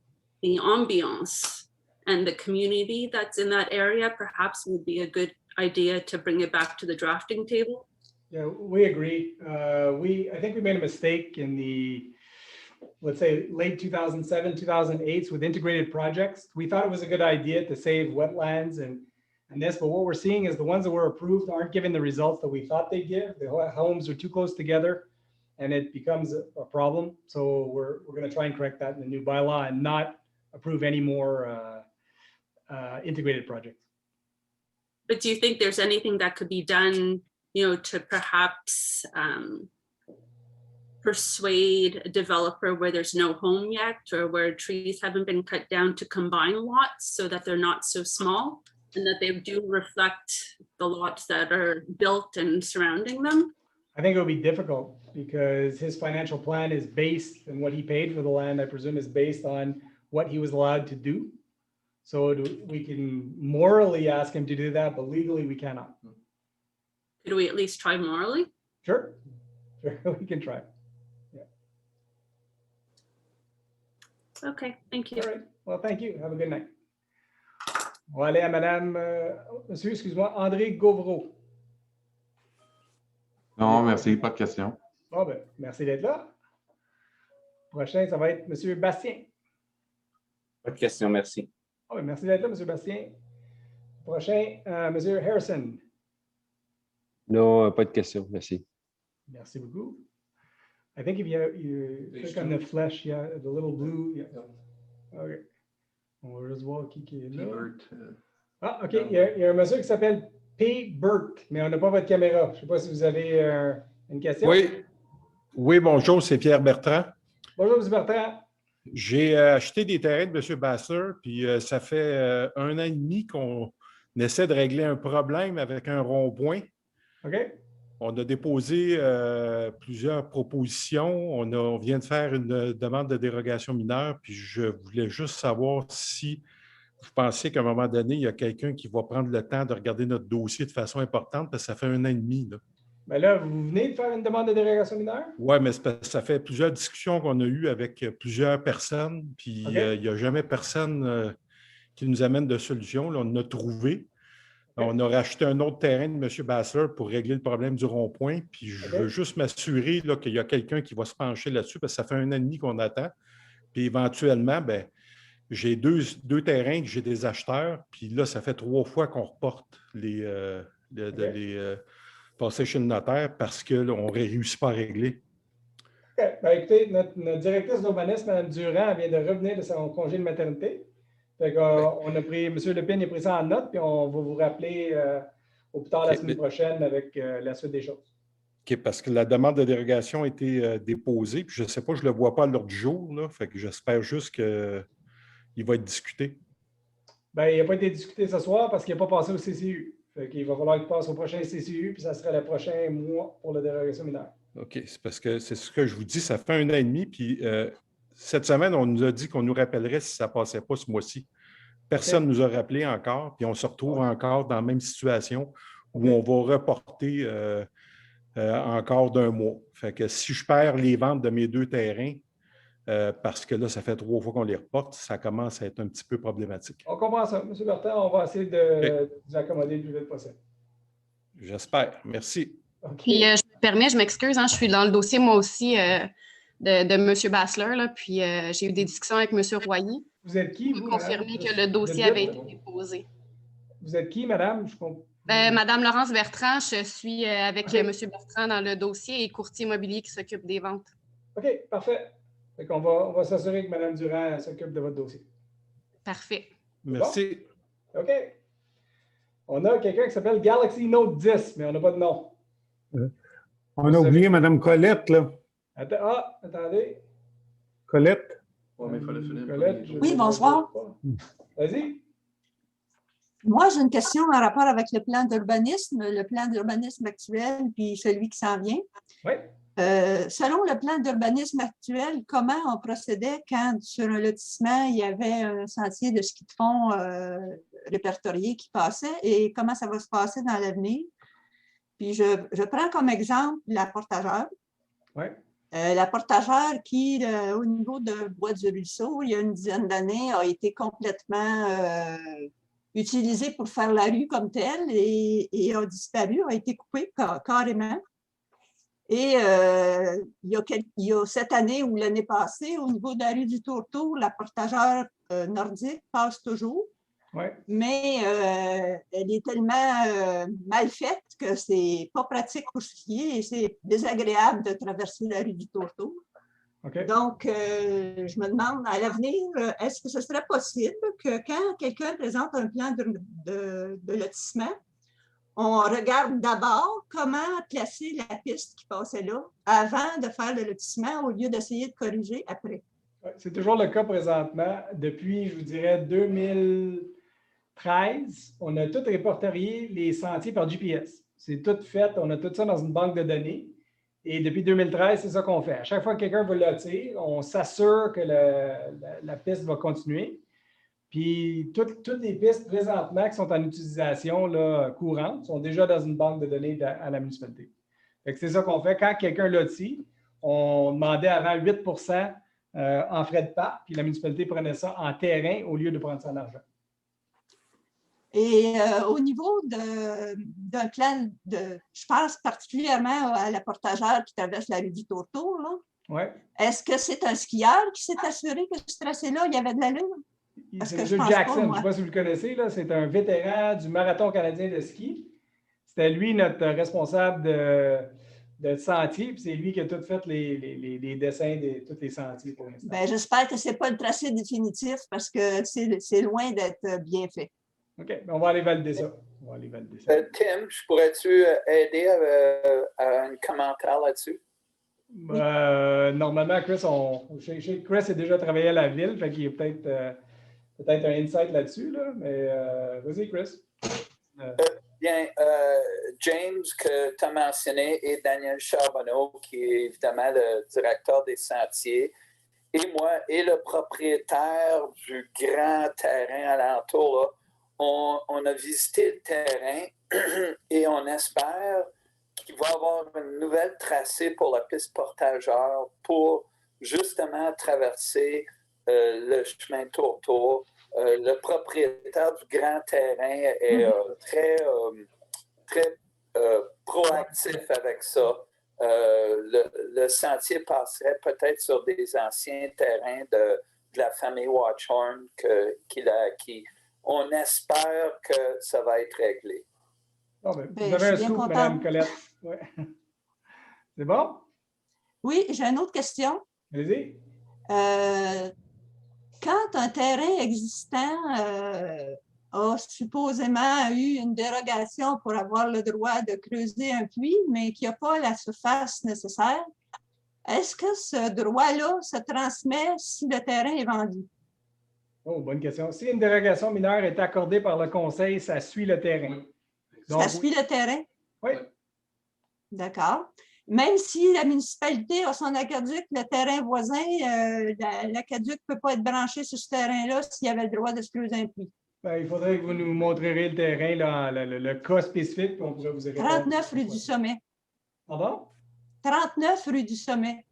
ambiance and the community that's in that area, perhaps would be a good idea to bring it back to the drafting table. Yeah, we agree. I think we made a mistake in the, let's say, late 2007, 2008 with integrated projects. We thought it was a good idea to save wetlands and this, but what we're seeing is the ones that were approved aren't giving the results that we thought they'd give. The homes are too close together and it becomes a problem. So we're going to try and correct that in the new bylaw and not approve any more integrated projects. But do you think there's anything that could be done, you know, to perhaps persuade a developer where there's no home yet or where trees haven't been cut down to combine lots so that they're not so small and that they do reflect the lots that are built and surrounding them? I think it would be difficult because his financial plan is based, and what he paid for the land, I presume, is based on what he was allowed to do. So we can morally ask him to do that, but legally we cannot. Could we at least try morally? Sure, we can try. Okay, thank you. All right. Well, thank you. Have a good night. On va aller à Madame, Monsieur, excuse-moi, André Gauvreau. Non, merci, pas de question. Bon, ben, merci d'être là. Prochain, ça va être Monsieur Bastien. Pas de question, merci. Oh, ben, merci d'être là, Monsieur Bastien. Prochain, Monsieur Harrison. Non, pas de question, merci. Merci beaucoup. I think if you click on the flesh, yeah, the little blue, yeah. OK. On va juste voir qui est là. Ah, OK. Il y a un monsieur qui s'appelle P. Burt, mais on n'a pas votre caméra. Je ne sais pas si vous avez une question. Oui, bonjour, c'est Pierre Bertrand. Bonjour, M. Bertrand. J'ai acheté des terrains de M. Bassler, puis ça fait 1 an et demi qu'on essaie de régler un problème avec un rond-point. OK. On a déposé plusieurs propositions. On vient de faire une demande de dérogation mineure, puis je voulais juste savoir si vous pensez qu'à un moment donné, il y a quelqu'un qui va prendre le temps de regarder notre dossier de façon importante, parce que ça fait 1 an et demi. Là. Ben là, vous venez de faire une demande de dérogation mineure? Oui, mais ça fait plusieurs discussions qu'on a eues avec plusieurs personnes, puis il n'y a jamais personne qui nous amène de solution. Là, on en a trouvé. On a racheté un autre terrain de M. Bassler pour régler le problème du rond-point. Puis je veux juste m'assurer qu'il y a quelqu'un qui va se pencher là-dessus parce que ça fait 1 an et demi qu'on attend. Puis éventuellement, ben, j'ai deux terrains que j'ai des acheteurs. Puis là, ça fait 3 fois qu'on reporte les passer chez le notaire parce qu'on ne réussit pas à régler. OK. Ben, écoutez, notre directrice d'urbanisme, Mme Durand, vient de revenir de son congé de maternité. Fait on a pris, M. Lepine a pris ça en note, puis on va vous rappeler au plus tard la semaine prochaine avec la suite des choses. OK, parce que la demande de dérogation a été déposée, puis je ne sais pas, je ne le vois pas à l'ordre du jour, là, fait que j'espère juste qu'il va être discuté. Bien, il n'a pas été discuté ce soir parce qu'il n'a pas passé au CCU. Fait qu'il va falloir qu'il passe au prochain CCU, puis ça sera le prochain mois pour la dérogation mineure. OK, c'est parce que c'est ce que je vous dis, ça fait 1 an et demi, puis cette semaine, on nous a dit qu'on nous rappellerait si ça ne passait pas ce mois-ci. Personne ne nous a rappelé encore, puis on se retrouve encore dans la même situation où on va reporter encore d'1 mois. Fait que si je perds les ventes de mes 2 terrains, parce que là, ça fait 3 fois qu'on les reporte, ça commence à être un petit peu problématique. On comprend ça. M. Bertrand, on va essayer de vous accommoder le plus vite possible. J'espère. Merci. Puis, je me permets, je m'excuse, je suis dans le dossier moi aussi de M. Bassler, là, puis j'ai eu des discussions avec M. Royer. Vous êtes qui, vous? Confirmer que le dossier avait été déposé. Vous êtes qui, madame? Madame Laurence Bertrand, je suis avec M. Bertrand dans le dossier et courtier immobilier qui s'occupe des ventes. OK, parfait. Fait on va s'assurer que Mme Durand s'occupe de votre dossier. Parfait. Merci. Bon? OK. On a quelqu'un qui s'appelle Galaxy Note 10, mais on n'a pas de nom. On a oublié Mme Colette, là. Attendez. Colette? Ouais, mais il fallait finir. Colette, oui, bonsoir. Vas-y. Moi, j'ai une question en rapport avec le plan d'urbanisme actuel, puis celui qui s'en vient. Oui. Selon le plan d'urbanisme actuel, comment on procédait quand sur un lotissement, il y avait un sentier de ski de fond répertorié qui passait et comment ça va se passer dans l'avenir? Puis je prends comme exemple la Portageur. Oui. La Portageur qui, au niveau de Bois-du-Ruisseau, il y a une dizaine d'années, a été complètement utilisée pour faire la rue comme telle et a disparu, a été coupée carrément. Et il y a cette année ou l'année passée, au niveau de la rue du Tourtour, la Portageur nordique passe toujours. Ouais. Mais elle est tellement mal faite que c'est pas pratique pour skier et c'est désagréable de traverser la rue du Tourtour. Okay. Donc, je me demande à l'avenir, est-ce que ce serait possible que quand quelqu'un présente un plan de lotissement, on regarde d'abord comment placer la piste qui passait là avant de faire le lotissement au lieu d'essayer de corriger après? C'est toujours le cas présentement. Depuis, je vous dirais, 2013, on a tout répertorié les sentiers par GPS. C'est tout fait, on a tout ça dans une banque de données. Et depuis 2013, c'est ça qu'on fait. À chaque fois que quelqu'un veut lotir, on s'assure que la piste va continuer. Puis toutes les pistes présentement qui sont en utilisation là, courante sont déjà dans une banque de données à la municipalité. C'est ça qu'on fait. Quand quelqu'un lotit, on demandait avant 8 en frais de part, puis la municipalité prenait ça en terrain au lieu de prendre ça en argent. Et au niveau d'un plan, je pense particulièrement à la portagère qui traverse la rue du Tourtour, là. Ouais. Est-ce que c'est un skieur qui s'est assuré que ce tracé-là, il y avait de l'allure? C'est Jules Jackson, je ne sais pas si vous le connaissez, là, c'est un vétéran du marathon canadien de ski. C'était lui notre responsable de sentier, puis c'est lui qui a tout fait les dessins de tous les sentiers pour l'instant. Ben, j'espère que ce n'est pas le tracé définitif parce que c'est loin d'être bien fait. OK, on va aller valider ça. Tim, pourrais-tu aider à un commentaire là-dessus? Normalement, Chris, Chris a déjà travaillé à la ville, fait qu'il y a peut-être un insight là-dessus, là, mais vas-y, Chris. Bien, James, que tu as mentionné, et Daniel Charbonneau, qui est évidemment le directeur des sentiers, et moi, et le propriétaire du grand terrain alentour, là, on a visité le terrain et on espère qu'il va y avoir une nouvelle tracé pour la piste portageur pour justement traverser le chemin Tourtour. Le propriétaire du grand terrain est très proactif avec ça. Le sentier passerait peut-être sur des anciens terrains de la famille Watchorn qu'il a acquis. On espère que ça va être réglé. Oh, vous avez un scoop, Mme Colette. Ouais. C'est bon? Oui, j'ai une autre question. Allez-y. Quand un terrain existant a supposément eu une dérogation pour avoir le droit de creuser un puits, mais qui n'a pas la surface nécessaire, est-ce que ce droit-là se transmet si le terrain est vendu? Oh, bonne question. Si une dérogation mineure est accordée par le conseil, ça suit le terrain. Donc, ça suit le terrain? Oui. D'accord. Même si la municipalité a son aqueduc, le terrain voisin, l'aqueduc ne peut pas être branché sur ce terrain-là s'il y avait le droit de se creuser un puits. Ben, il faudrait que vous nous montrerez le terrain, là, le cas spécifique, puis on pourrait vous y répondre. 39 rue du Sommet. Pardon? 39 rue du Sommet.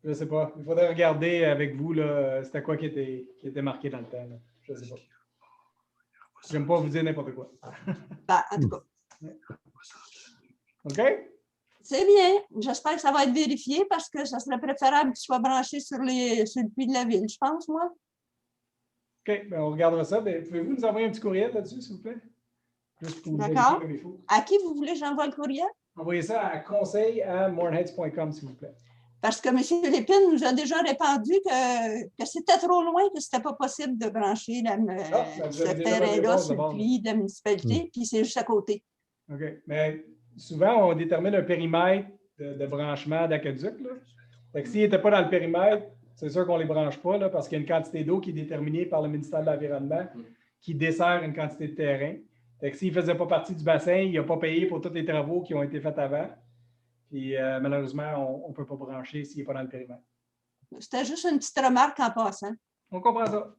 Je ne sais pas. Il faudrait regarder avec vous, c'était quoi qui était marqué dans le temps. Là. Je ne sais pas. Je n'aime pas vous dire n'importe quoi. Ben, en tout cas. OK? C'est bien. J'espère que ça va être vérifié parce que ça serait préférable qu'il soit branché sur le puits de la ville, je pense, moi. OK. Ben, on regardera ça. Ben, pouvez-vous nous envoyer un petit courriel là-dessus, s'il vous plaît? D'accord. À qui vous voulez que j'envoie le courriel? Envoyez ça à conseil@moreheads.com, s'il vous plaît. Parce que M. Lépine nous a déjà répondu que c'était trop loin, que ce n'était pas possible de brancher ce terrain-là sur le puits de la municipalité, puis c'est juste à côté. OK. Mais souvent, on détermine un périmètre de branchement d'aqueduc. S'il n'était pas dans le périmètre, c'est sûr qu'on ne les branche pas là, parce qu'il y a une quantité d'eau qui est déterminée par le ministère de l'Environnement qui dessert une quantité de terrain. S'il ne faisait pas partie du bassin, il n'a pas payé pour tous les travaux qui ont été faits avant. Puis malheureusement, on ne peut pas brancher s'il n'est pas dans le périmètre. C'était juste une petite remarque en passant. On comprend ça.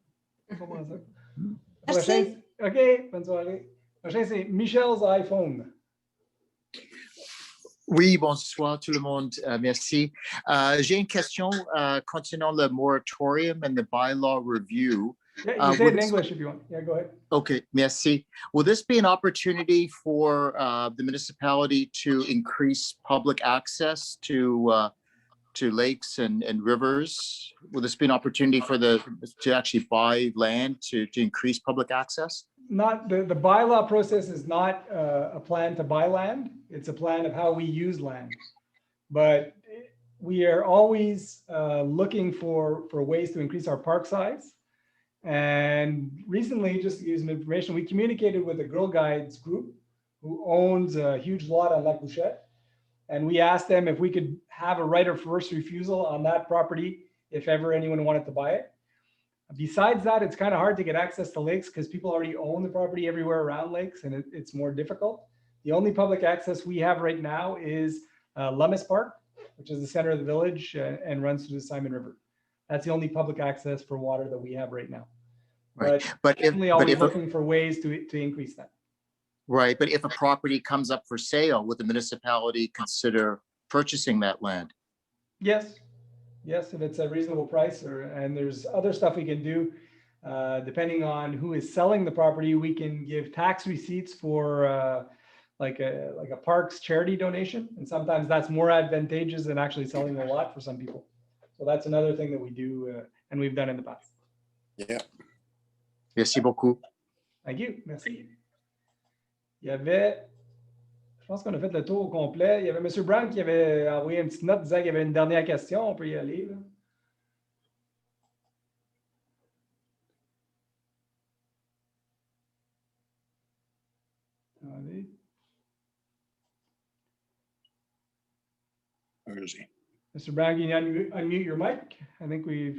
On comprend ça. Merci. Prochain, OK, bonne soirée. Prochain, c'est Michel's iPhone. Oui, bonsoir tout le monde. Merci. J'ai une question concernant le moratorium and the bylaw review. Yeah, you say it in English if you want. Yeah, go ahead. Okay, merci. Will this be an opportunity for the municipality to increase public access to lakes and rivers? Will this be an opportunity for to actually buy land to increase public access? Not the bylaw process is not a plan to buy land. It's a plan of how we use land. But we are always looking for ways to increase our park size. And recently, just to give some information, we communicated with the Girl Guides group who owns a huge lot on Lac Bouchette. And we asked them if we could have a right of first refusal on that property if ever anyone wanted to buy it. Besides that, it's kind of hard to get access to lakes because people already own the property everywhere around lakes, and it's more difficult. The only public access we have right now is Lummis Park, which is the center of the village and runs through the Simon River. That's the only public access for water that we have right now. Right. But if, definitely always looking for ways to increase that. right, but if a property comes up for sale, would the municipality consider purchasing that land? Yes, yes, if it's a reasonable price, and there's other stuff we can do. Depending on who is selling the property, we can give tax receipts for like a parks charity donation, and sometimes that's more advantageous than actually selling the lot for some people. So that's another thing that we do and we've done in the past. Yeah. Merci beaucoup. Thank you, merci. Il y avait, je pense qu'on a fait le tour au complet. Il y avait M. Brown qui avait envoyé une petite note disant qu'il y avait une dernière question. On peut y aller, là. Allez. Where is he? Mr. Brown, can you unmute your mic? I think we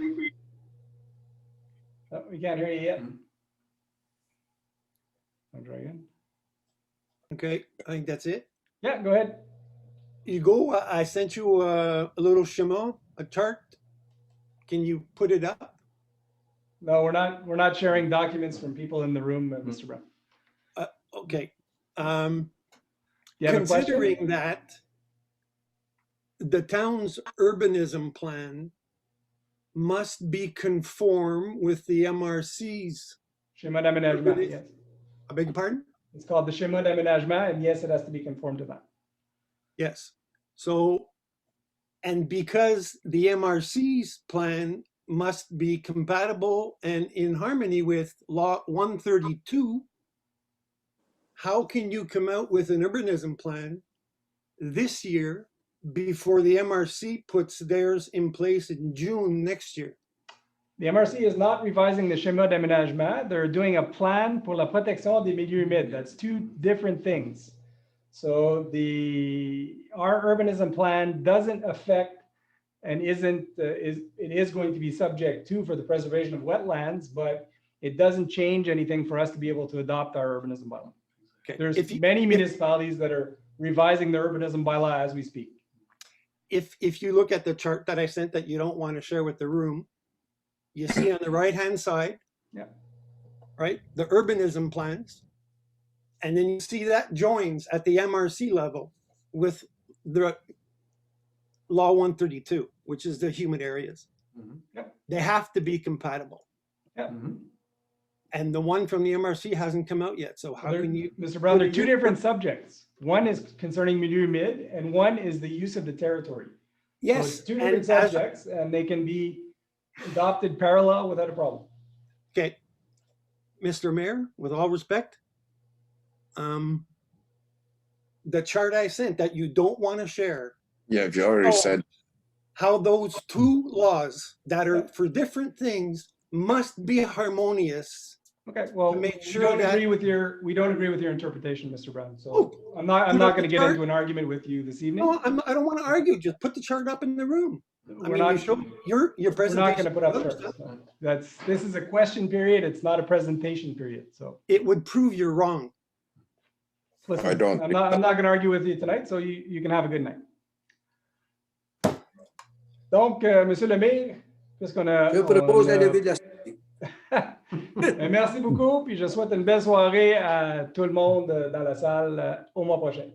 can't hear you yet. I'll try again. Okay, I think that's it. Yeah, go ahead. Hugo, I sent you a little schema, a chart. Can you put it up? No, we're not sharing documents from people in the room, Mr. Brown. Okay. You have a question? Considering that the town's urbanism plan must be conform with the MRC's. Schéma d'aménagement, yes. I beg your pardon? It's called the Schéma d'aménagement, and yes, it has to be conformed to that. Yes. So, and because the MRC's plan must be compatible and in harmony with Law 132, how can you come out with an urbanism plan this year before the MRC puts theirs in place in June next year? The MRC is not revising the Schéma d'aménagement. They're doing a plan pour la protection des milieux humides. That's two different things. So our urbanism plan doesn't affect and it is going to be subject to for the preservation of wetlands, but it doesn't change anything for us to be able to adopt our urbanism bylaw. Okay. There's many municipalities that are revising their urbanism bylaw as we speak. If you look at the chart that I sent that you don't want to share with the room, you see on the right-hand side, yeah, right, the urbanism plans, and then you see that joins at the MRC level with the Law 132, which is the humid areas. Yep. They have to be compatible. Yeah. And the one from the MRC hasn't come out yet. So how can you, Mr. Brown, they're two different subjects. One is concerning milieu humide, and one is the use of the territory. Yes, so it's two different subjects, and they can be adopted parallel without a problem. Okay, Mr. Mayor, with all respect, the chart I sent that you don't want to share. Yeah, you already said. How those two laws that are for different things must be harmonious. Okay, well, make sure we don't agree with your interpretation, Mr. Brown. So I'm not going to get into an argument with you this evening. No, I don't want to argue. Just put the chart up in the room. We're not going to put up charts. This is a question period. It's not a presentation period. So it would prove you're wrong. Listen, I'm not going to argue with you tonight. So you can have a good night. Donc, Monsieur le Maire, puisqu'on a... Je propose la levée de la... Merci beaucoup, puis je souhaite une belle soirée à tout le monde dans la salle au mois prochain.